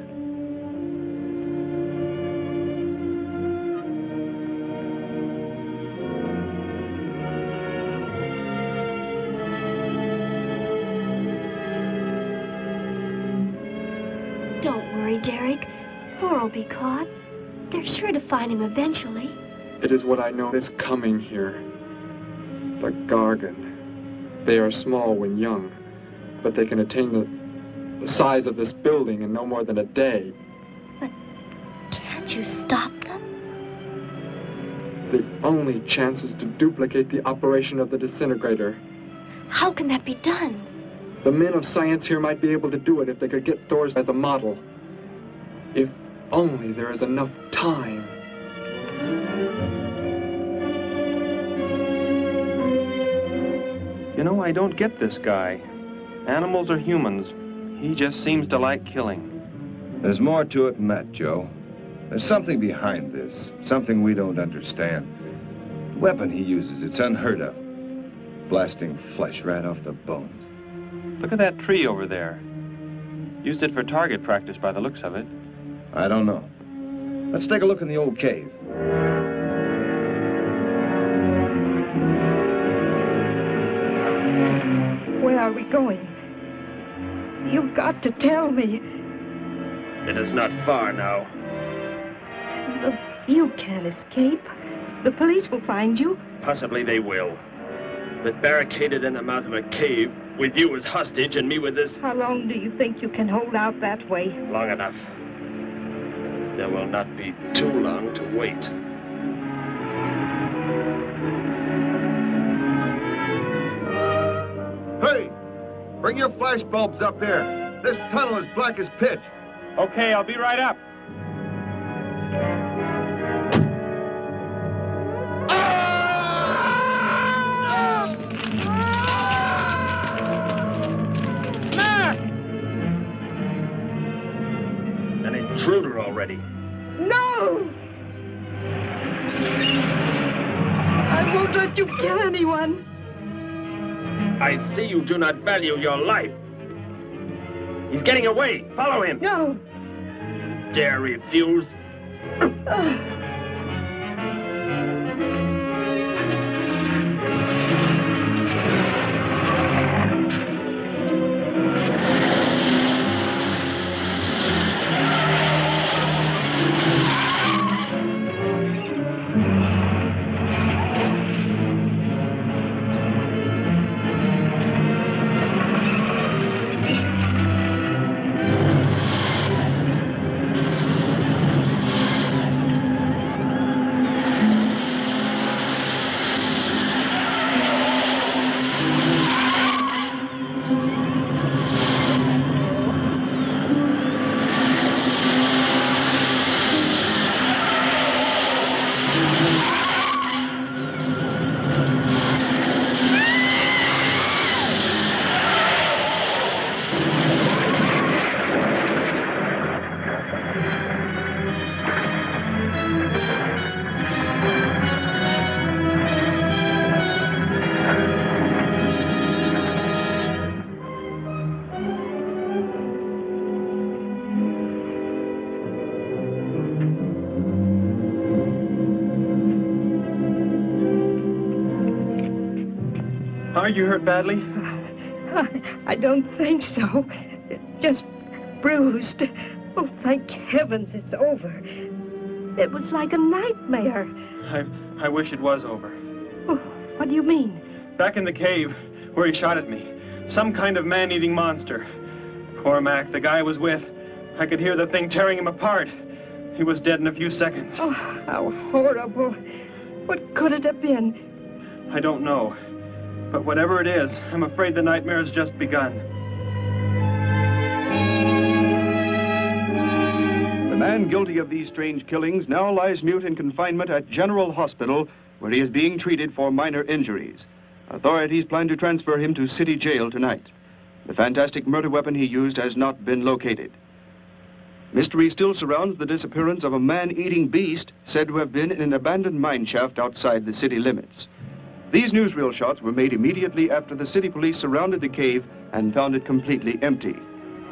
Don't worry, Derek. Thor will be caught. They're sure to find him eventually. It is what I know is coming here. The Gargan. They are small when young, but they can attain the size of this building in no more than a day. But can't you stop them? The only chance is to duplicate the operation of the disintegrator. How can that be done? The men of science here might be able to do it if they could get Thor's as a model. If only there is enough time. You know, I don't get this guy. Animals or humans, he just seems to like killing. There's more to it than that, Joe. There's something behind this, something we don't understand. The weapon he uses, it's unheard of. Blasting flesh right off the bones. Look at that tree over there. Used it for target practice by the looks of it. I don't know. Let's take a look in the old cave. Where are we going? You've got to tell me. It is not far now. Look, you can't escape. The police will find you. Possibly they will. But barricaded in the mouth of a cave, with you as hostage and me with this... How long do you think you can hold out that way? Long enough. There will not be too long to wait. Hey! Bring your flash bulbs up here. This tunnel is black as pitch. Okay, I'll be right up. An intruder already. No! I won't let you kill anyone. I see you do not value your life. He's getting away. Follow him. No. Dare refuse? Are you hurt badly? I don't think so. Just bruised. Oh, thank heavens it's over. It was like a nightmare. I wish it was over. Oh, what do you mean? Back in the cave, where he shot at me. Some kind of man-eating monster. Poor Mac, the guy I was with. I could hear the thing tearing him apart. He was dead in a few seconds. Oh, how horrible. What could it have been? I don't know. But whatever it is, I'm afraid the nightmare has just begun. The man guilty of these strange killings now lies mute in confinement at General Hospital, where he is being treated for minor injuries. Authorities plan to transfer him to City Jail tonight. The fantastic murder weapon he used has not been located. Mystery still surrounds the disappearance of a man-eating beast said to have been in an abandoned mine shaft outside the city limits. These newsreel shots were made immediately after the city police surrounded the cave and found it completely empty.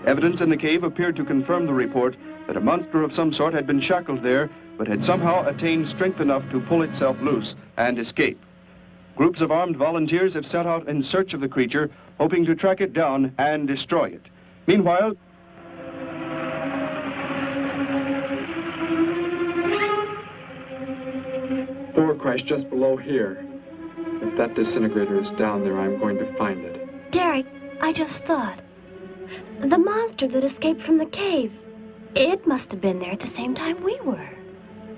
Evidence in the cave appeared to confirm the report that a monster of some sort had been shackled there, but had somehow attained strength enough to pull itself loose and escape. Groups of armed volunteers have set out in search of the creature, hoping to track it down and destroy it. Meanwhile, Thor crashed just below here. If that disintegrator is down there, I'm going to find it. Derek, I just thought. The monster that escaped from the cave. It must have been there at the same time we were.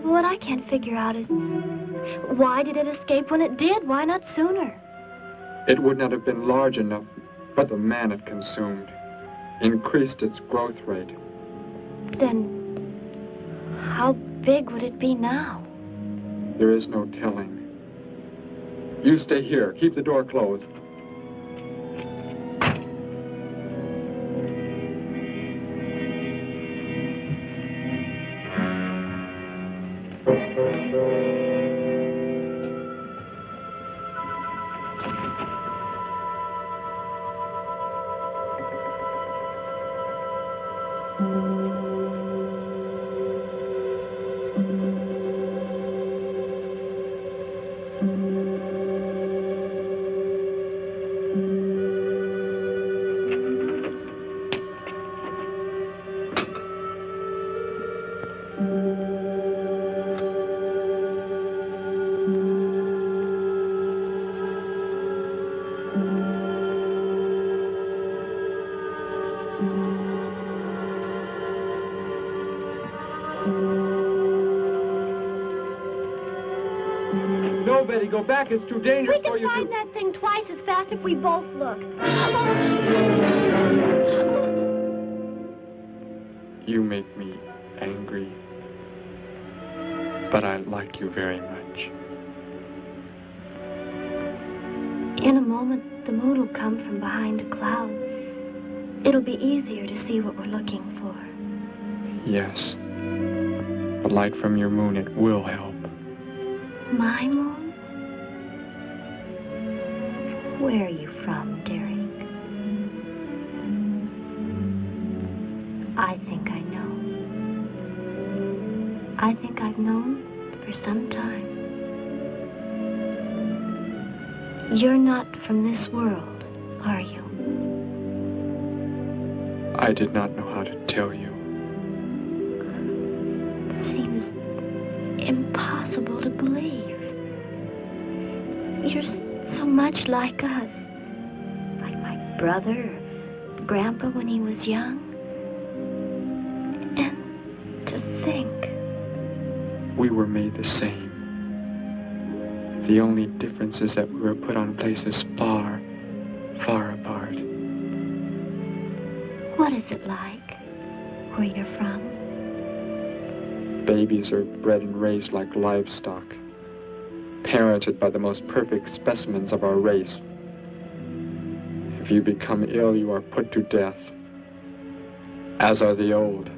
What I can't figure out is, why did it escape when it did? Why not sooner? It would not have been large enough, but the man it consumed increased its growth rate. Then, how big would it be now? There is no telling. You stay here. Keep the door closed. No, Betty, go back. It's too dangerous for you We can to... find that thing twice as fast if we both look. You make me angry, but I like you very much. In a moment, the moon will come from behind a cloud. It'll be easier to see what we're looking for. Yes. The light from your moon, it will help. My moon? Where are you from, Derek? I think I know. I think I've known for some time. You're not from this world, are you? I did not know how to tell you. It seems impossible to believe. You're so much like us. Like my brother, or Grandpa when he was young. And to think. We were made the same. The only difference is that we were put on places far, far apart. What is it like where you're from? Babies are bred and raised like livestock, parented by the most perfect specimens of our race. If you become ill, you are put to death, as are the old.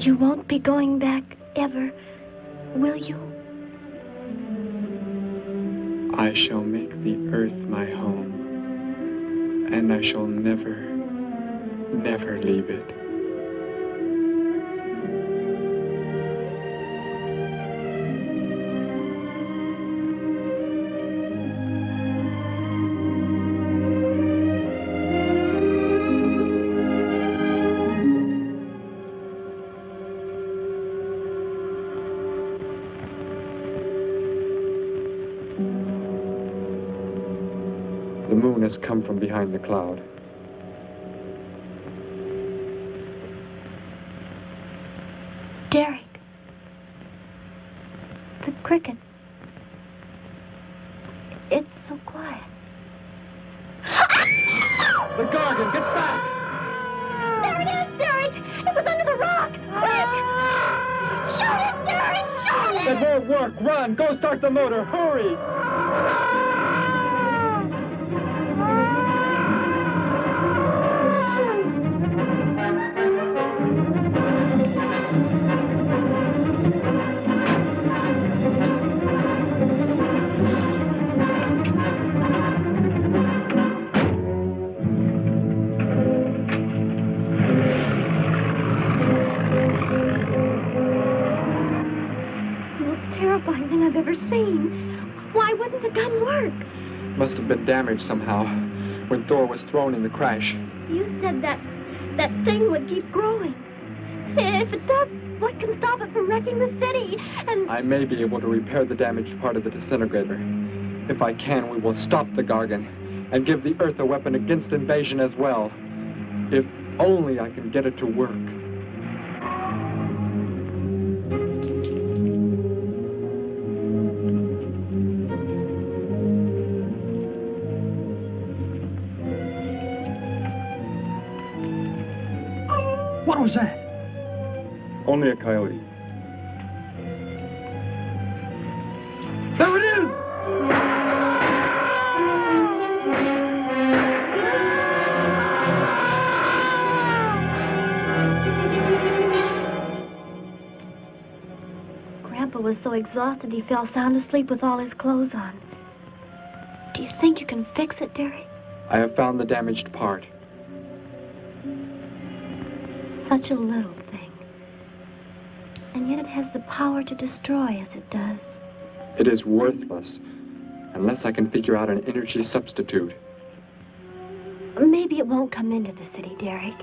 You won't be going back ever, will you? I shall make the earth my home, and I shall never, never leave it. The moon has come from behind the cloud. Derek. The cricket. It's so quiet. The Gargan, get back! There it is, Derek! It was under the rock! Quick! Shoot it, Derek! Shoot it! It won't work. Run! Go start the motor. Hurry! I've ever seen. Why wouldn't the gun work? Must have been damaged somehow when Thor was thrown in the crash. You said that thing would keep growing. If it does, What can stop it from wrecking the city? And I may be able to repair the damaged part of the disintegrator. If I can, we will stop the Gargan and give the Earth a weapon against invasion as well. If only I can get it to work. What was that? Only a coyote. There it is! Grandpa was so exhausted he fell sound asleep with all his clothes on. Do you think you can fix it, Derek? I have found the damaged part. Such a little thing. And yet it has the power to destroy as it does. It is worthless unless I can figure out an energy substitute. Maybe it won't come into the city, Derek.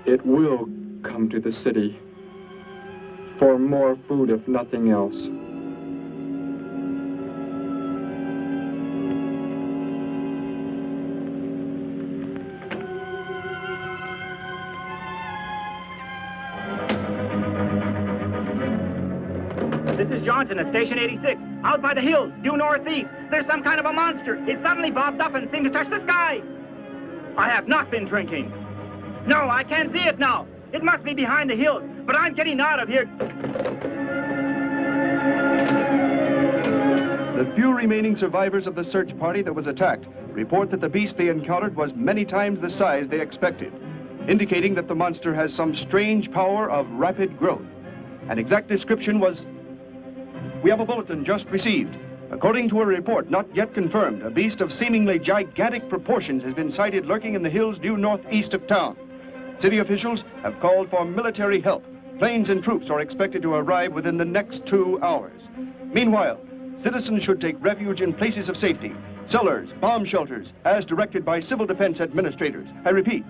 It will come to the city. For more food, if nothing else. This is Johnson at Station 86. Out by the hills, due northeast. There's some kind of a monster. It suddenly bobbed up and seemed to touch the sky. I have not been drinking. No, I can't see it now. It must be behind the hills, but I'm getting out of here. The few remaining survivors of the search party that was attacked report that the beast they encountered was many times the size they expected, indicating that the monster has some strange power of rapid growth. An exact description was... We have a bulletin just received. According to a report not yet confirmed, a beast of seemingly gigantic proportions has been sighted lurking in the hills due northeast of town. City officials have called for military help. Planes and troops are expected to arrive within the next 2 hours. Meanwhile, citizens should take refuge in places of safety, cellars, bomb shelters, as directed by civil defense administrators. I repeat.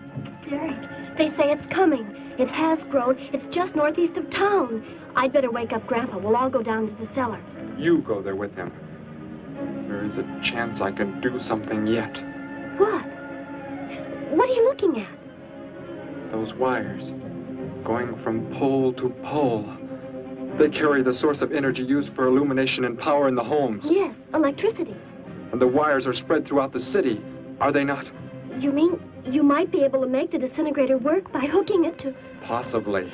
Derek, they say it's coming. It has grown. It's just northeast of town. I'd better wake up Grandpa. We'll all go down to the cellar. You go there with him. There is a chance I can do something yet. What? What are you looking at? Those wires, going from pole to pole. They carry the source of energy used for illumination and power in the homes. Yes, electricity. And the wires are spread throughout the city, are they not? You mean you might be able to make the disintegrator work by hooking it to... Possibly.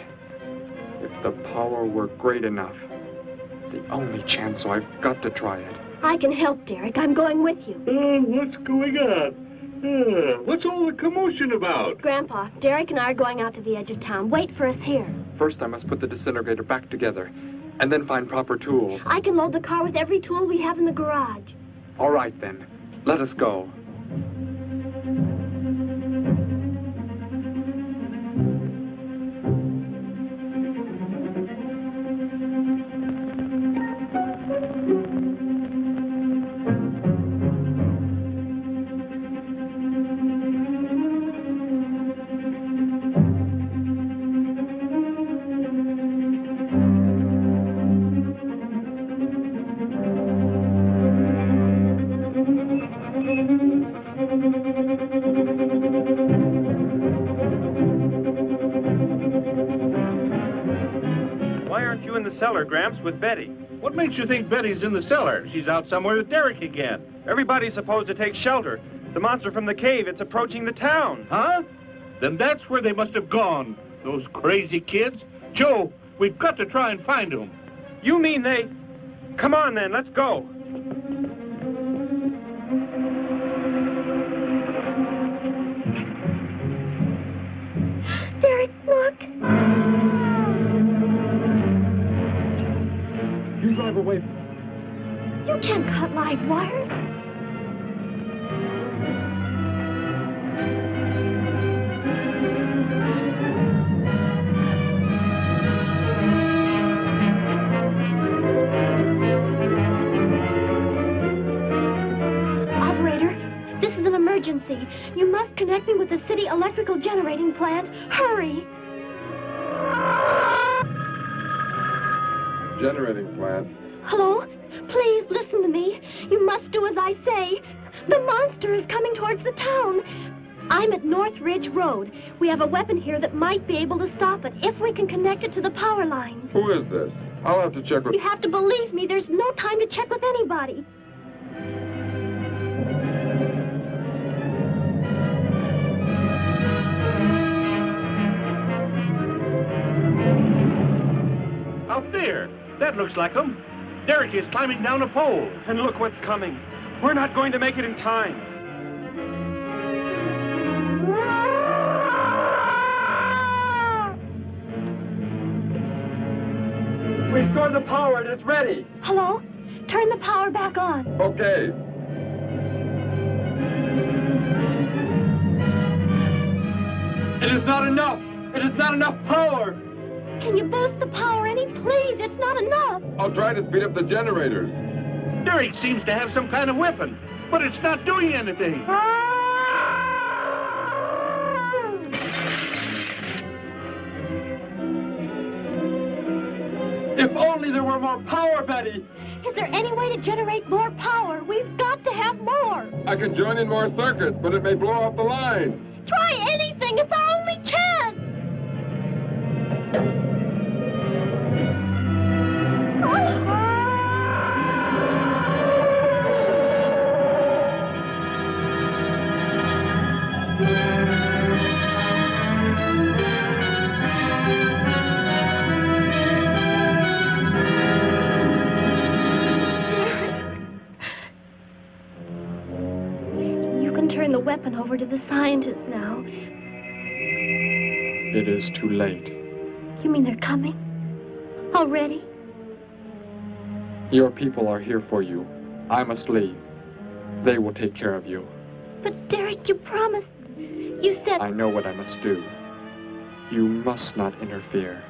If the power were great enough. The only chance, so I've got to try it. I can help, Derek. I'm going with you. What's going on? What's all the commotion about? Grandpa, Derek and I are going out to the edge of town. Wait for us here. First, I must put the disintegrator back together, and then find proper tools. I can load the car with every tool we have in the garage. All right, then. Let us go. Cellar, Gramps, with Betty. What makes you think Betty's in the cellar? She's out somewhere with Derek again. Everybody's supposed to take shelter. The monster from the cave, it's approaching the town. Huh? Then that's where they must have gone. Those crazy kids. Joe, we've got to try and find them. You mean they... Come on, then, let's go. Derek, look. You drive away from me. You can't cut live wires. Operator, this is an emergency. You must connect me with the city electrical generating plant. Hurry! generating plant. Hello? Please listen to me. You must do as I say. The monster is coming towards the town. I'm at North Ridge Road. We have a weapon here that might be able to stop it if we can connect it to the power lines. Who is this? I'll have to check with... You have to believe me. There's no time to check with anybody. Out there. That looks like him. Derek is climbing down a pole. And look what's coming. We're not going to make it in time. Restore the power. It's ready. Hello? Turn the power back on. Okay. It is not enough. It is not enough power. Can you boost the power any? Please, it's not enough. I'll try to speed up the generators. Derek seems to have some kind of weapon, but it's not doing anything. If only there were more power, Betty. Is there any way to generate more power? We've got to have more. I can join in more circuits, but it may blow off the line. Try anything. It's our only chance. Turn the weapon over to the scientists now. It is too late. You mean they're coming? Already? Your people are here for you. I must leave. They will take care of you. But Derek, you promised. You said... I know what I must do. You must not interfere.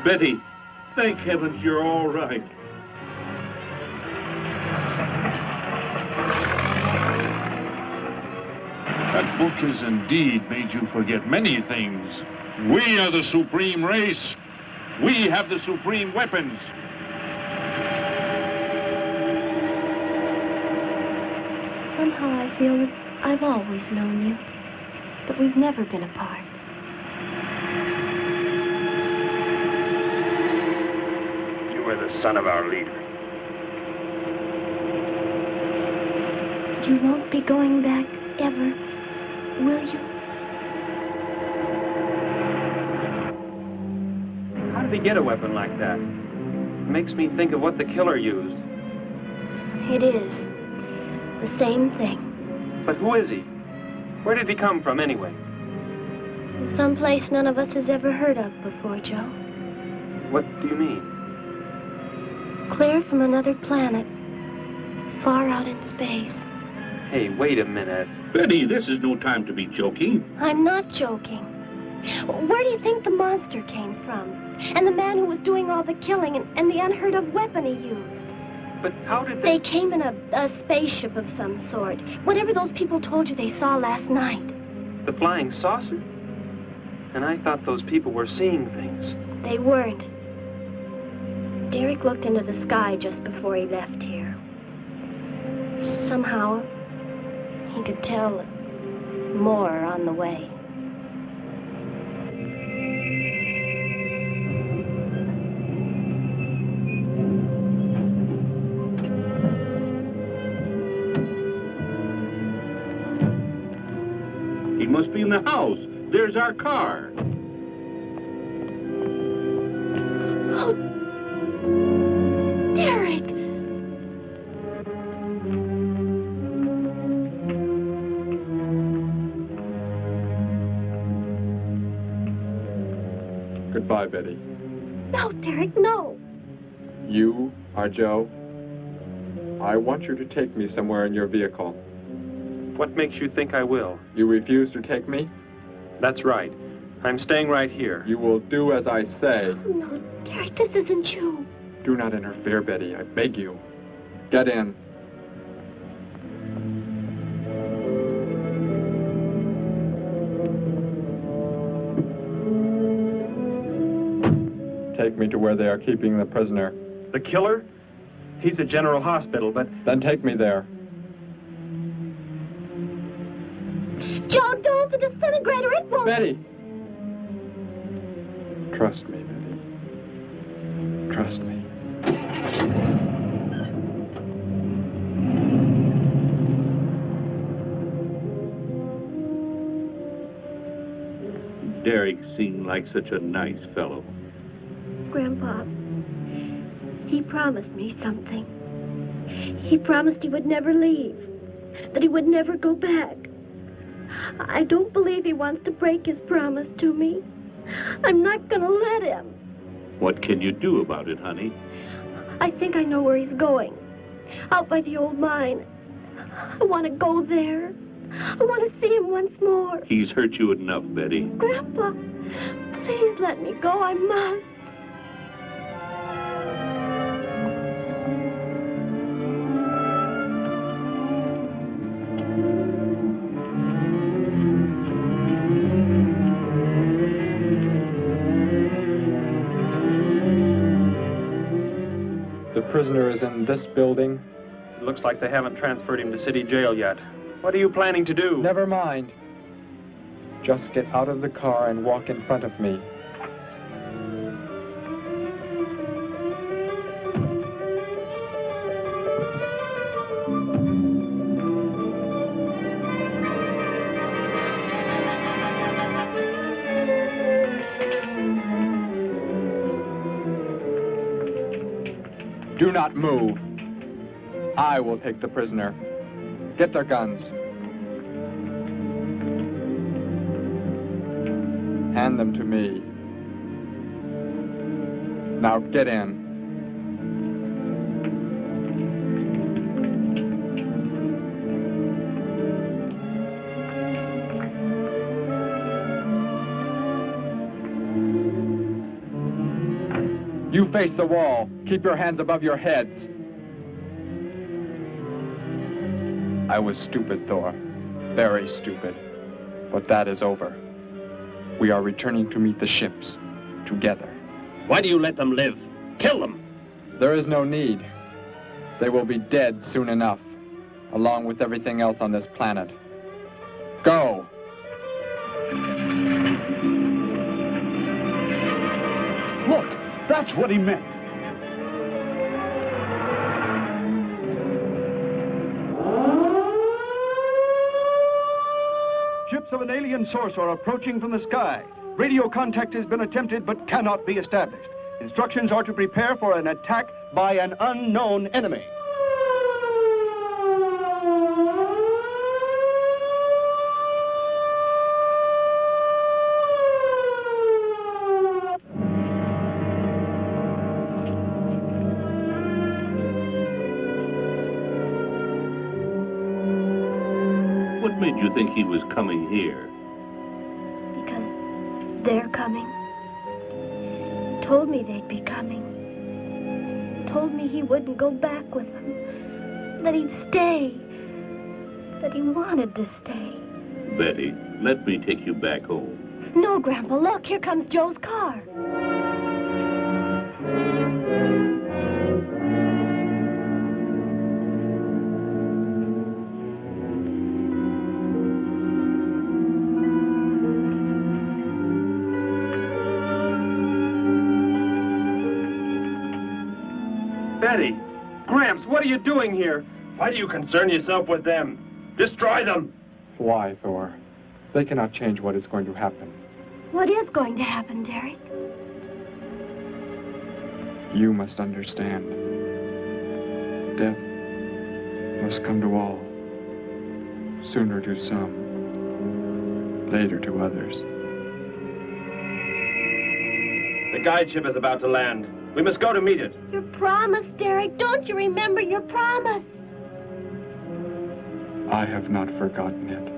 Betty, thank heavens you're all right. That book has indeed made you forget many things. We are the supreme race. We have the supreme weapons. Somehow I feel that I've always known you, but we've never been apart. You are the son of our leader. You won't be going back ever, will you? How did he get a weapon like that? It makes me think of what the killer used. It is. The same thing. But who is he? Where did he come from, anyway? Someplace none of us has ever heard of before, Joe. What do you mean? Clear from another planet. Far out in space. Hey, wait a minute. Betty, this is no time to be joking. I'm not joking. Where do you think the monster came from? And the man who was doing all the killing and the unheard of weapon he used? But how did they came in a spaceship of some sort. Whatever those people told you they saw last night. The flying saucer? And I thought those people were seeing things. They weren't. Derek looked into the sky just before he left here. Somehow, he could tell more on the way. He must be in the house. There's our car. Oh, Derek! Goodbye, Betty. No, Derek, no. You are Joe. I want you to take me somewhere in your vehicle. What makes you think I will? You refuse to take me? That's right. I'm staying right here. You will do as I say. Oh, no, Derek, this isn't you. Do not interfere, Betty. I beg you. Get in. take me to where they are keeping the prisoner. The killer? He's at General Hospital, but... Then take me there. Joe, don't! The disintegrator, it won't... Betty! Trust me, Betty. Trust me. Derek seemed like such a nice fellow. Grandpa, he promised me something. He promised he would never leave, that he would never go back. I don't believe he wants to break his promise to me. I'm not going to let him. What can you do about it, honey? I think I know where he's going. Out by the old mine. I want to go there. I want to see him once more. He's hurt you enough, Betty. Grandpa, please let me go. I must. The prisoner is in this building. It looks like they haven't transferred him to city jail yet. What are you planning to do? Never mind. Just get out of the car and walk in front of me. Do not move. I will take the prisoner. Get their guns. Hand them to me. Now get in. You face the wall. Keep your hands above your heads. I was stupid, Thor. Very stupid. But that is over. We are returning to meet the ships. Together. Why do you let them live? Kill them! There is no need. They will be dead soon enough, along with everything else on this planet. Go! Look, that's what he meant. Ships of an alien source are approaching from the sky. Radio contact has been attempted but cannot be established. Instructions are to prepare for an attack by an unknown enemy. What made you think he was coming here? Because they're coming. Told me they'd be coming. Told me he wouldn't go back with them. That he'd stay. That he wanted to stay. Betty, let me take you back home. No, Grandpa, look, here comes Joe's car. Betty! Gramps, what are you doing here? Why do you concern yourself with them? Destroy them! Why, Thor? They cannot change what is going to happen. What is going to happen, Derek? You must understand. Death must come to all. Sooner to some, later to others. The guide ship is about to land. We must go to meet it. Your promise, Derek. Don't you remember your promise? I have not forgotten it.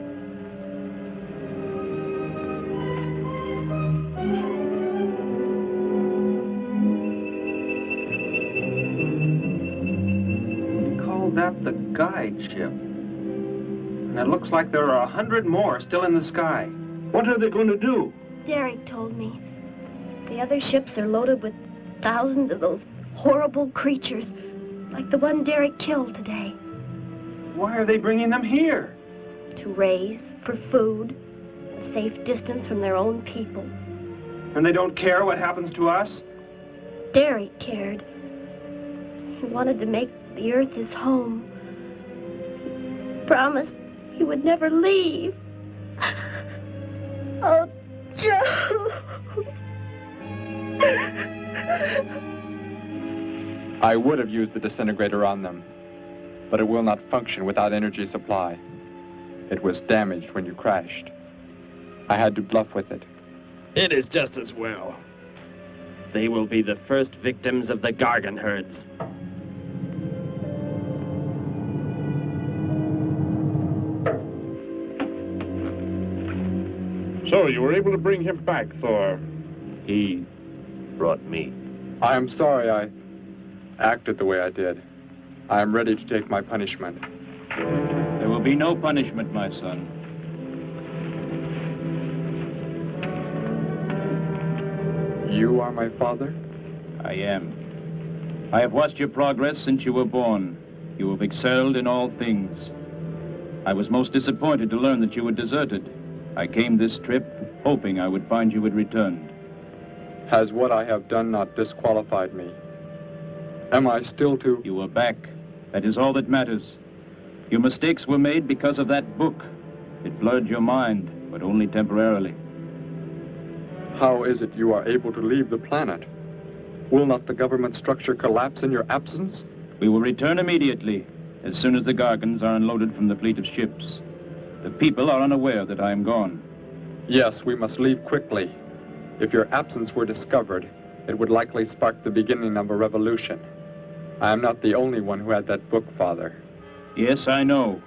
Call that the guide ship. And it looks like there are 100 more still in the sky. What are they going to do? Derek told me. The other ships are loaded with thousands of those horrible creatures, like the one Derek killed today. Why are they bringing them here? To raise, for food, a safe distance from their own people. And they don't care what happens to us? Derek cared. He wanted to make the earth his home. He promised he would never leave. Oh, Joe. I would have used the disintegrator on them, but it will not function without energy supply. It was damaged when you crashed. I had to bluff with it. It is just as well. They will be the first victims of the Gargan herds. So, you were able to bring him back, Thor? He brought me. I am sorry I acted the way I did. I am ready to take my punishment. There will be no punishment, my son. You are my father? I am. I have watched your progress since you were born. You have excelled in all things. I was most disappointed to learn that you were deserted. I came this trip hoping I would find you had returned. Has what I have done not disqualified me? Am I still to... You are back. That is all that matters. Your mistakes were made because of that book. It blurred your mind, but only temporarily. How is it you are able to leave the planet? Will not the government structure collapse in your absence? We will return immediately, as soon as the Gargans are unloaded from the fleet of ships. The people are unaware that I am gone. Yes, we must leave quickly. If your absence were discovered, it would likely spark the beginning of a revolution. I am not the only one who had that book, Father. Yes, I know.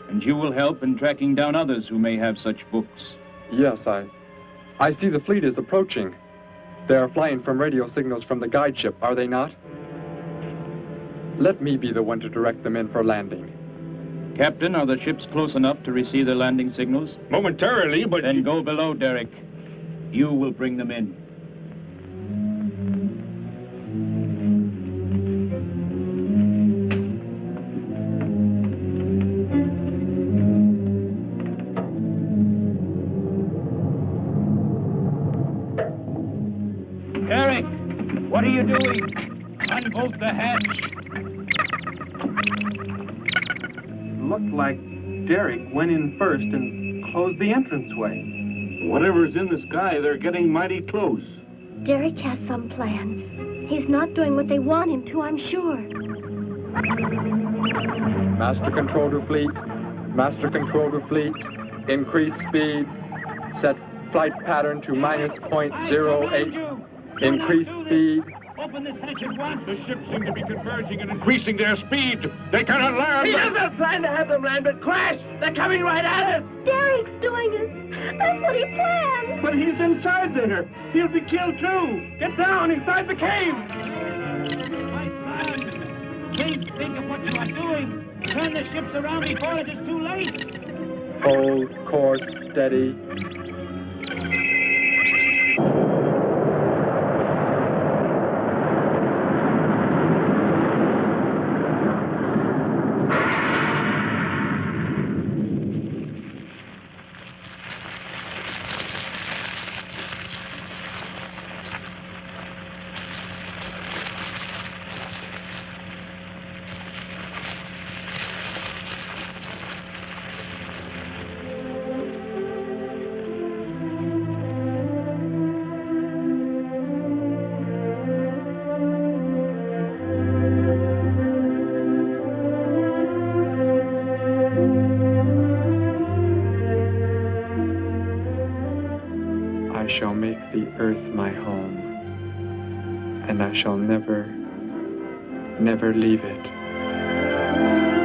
And you will help in tracking down others who may have such books. Yes, I see the fleet is approaching. They are flying from radio signals from the guide ship, are they not? Let me be the one to direct them in for landing. Captain, are the ships close enough to receive their landing signals? Momentarily, but... Then go below, Derek. You will bring them in. Derek, what are you doing? Unbolt the hatch. Looked like Derek went in first and closed the entranceway. Whatever's in the sky, they're getting mighty close. Derek has some plan. He's not doing what they want him to, I'm sure. Master control to fleet. Master control to fleet. Increase speed. Set flight pattern to -0.08. Increase speed. Open this hatch at once. The ships seem to be converging and increasing their speed. They cannot land. He doesn't plan to have them land, but crash. They're coming right at us. Derek's doing it. That's what he planned. But he's inside there. He'll be killed too. Get down inside the cave. My son, please think of what you are doing. Turn the ships around before it is too late. Hold course steady. I shall make the earth my home, and I shall never, never leave it.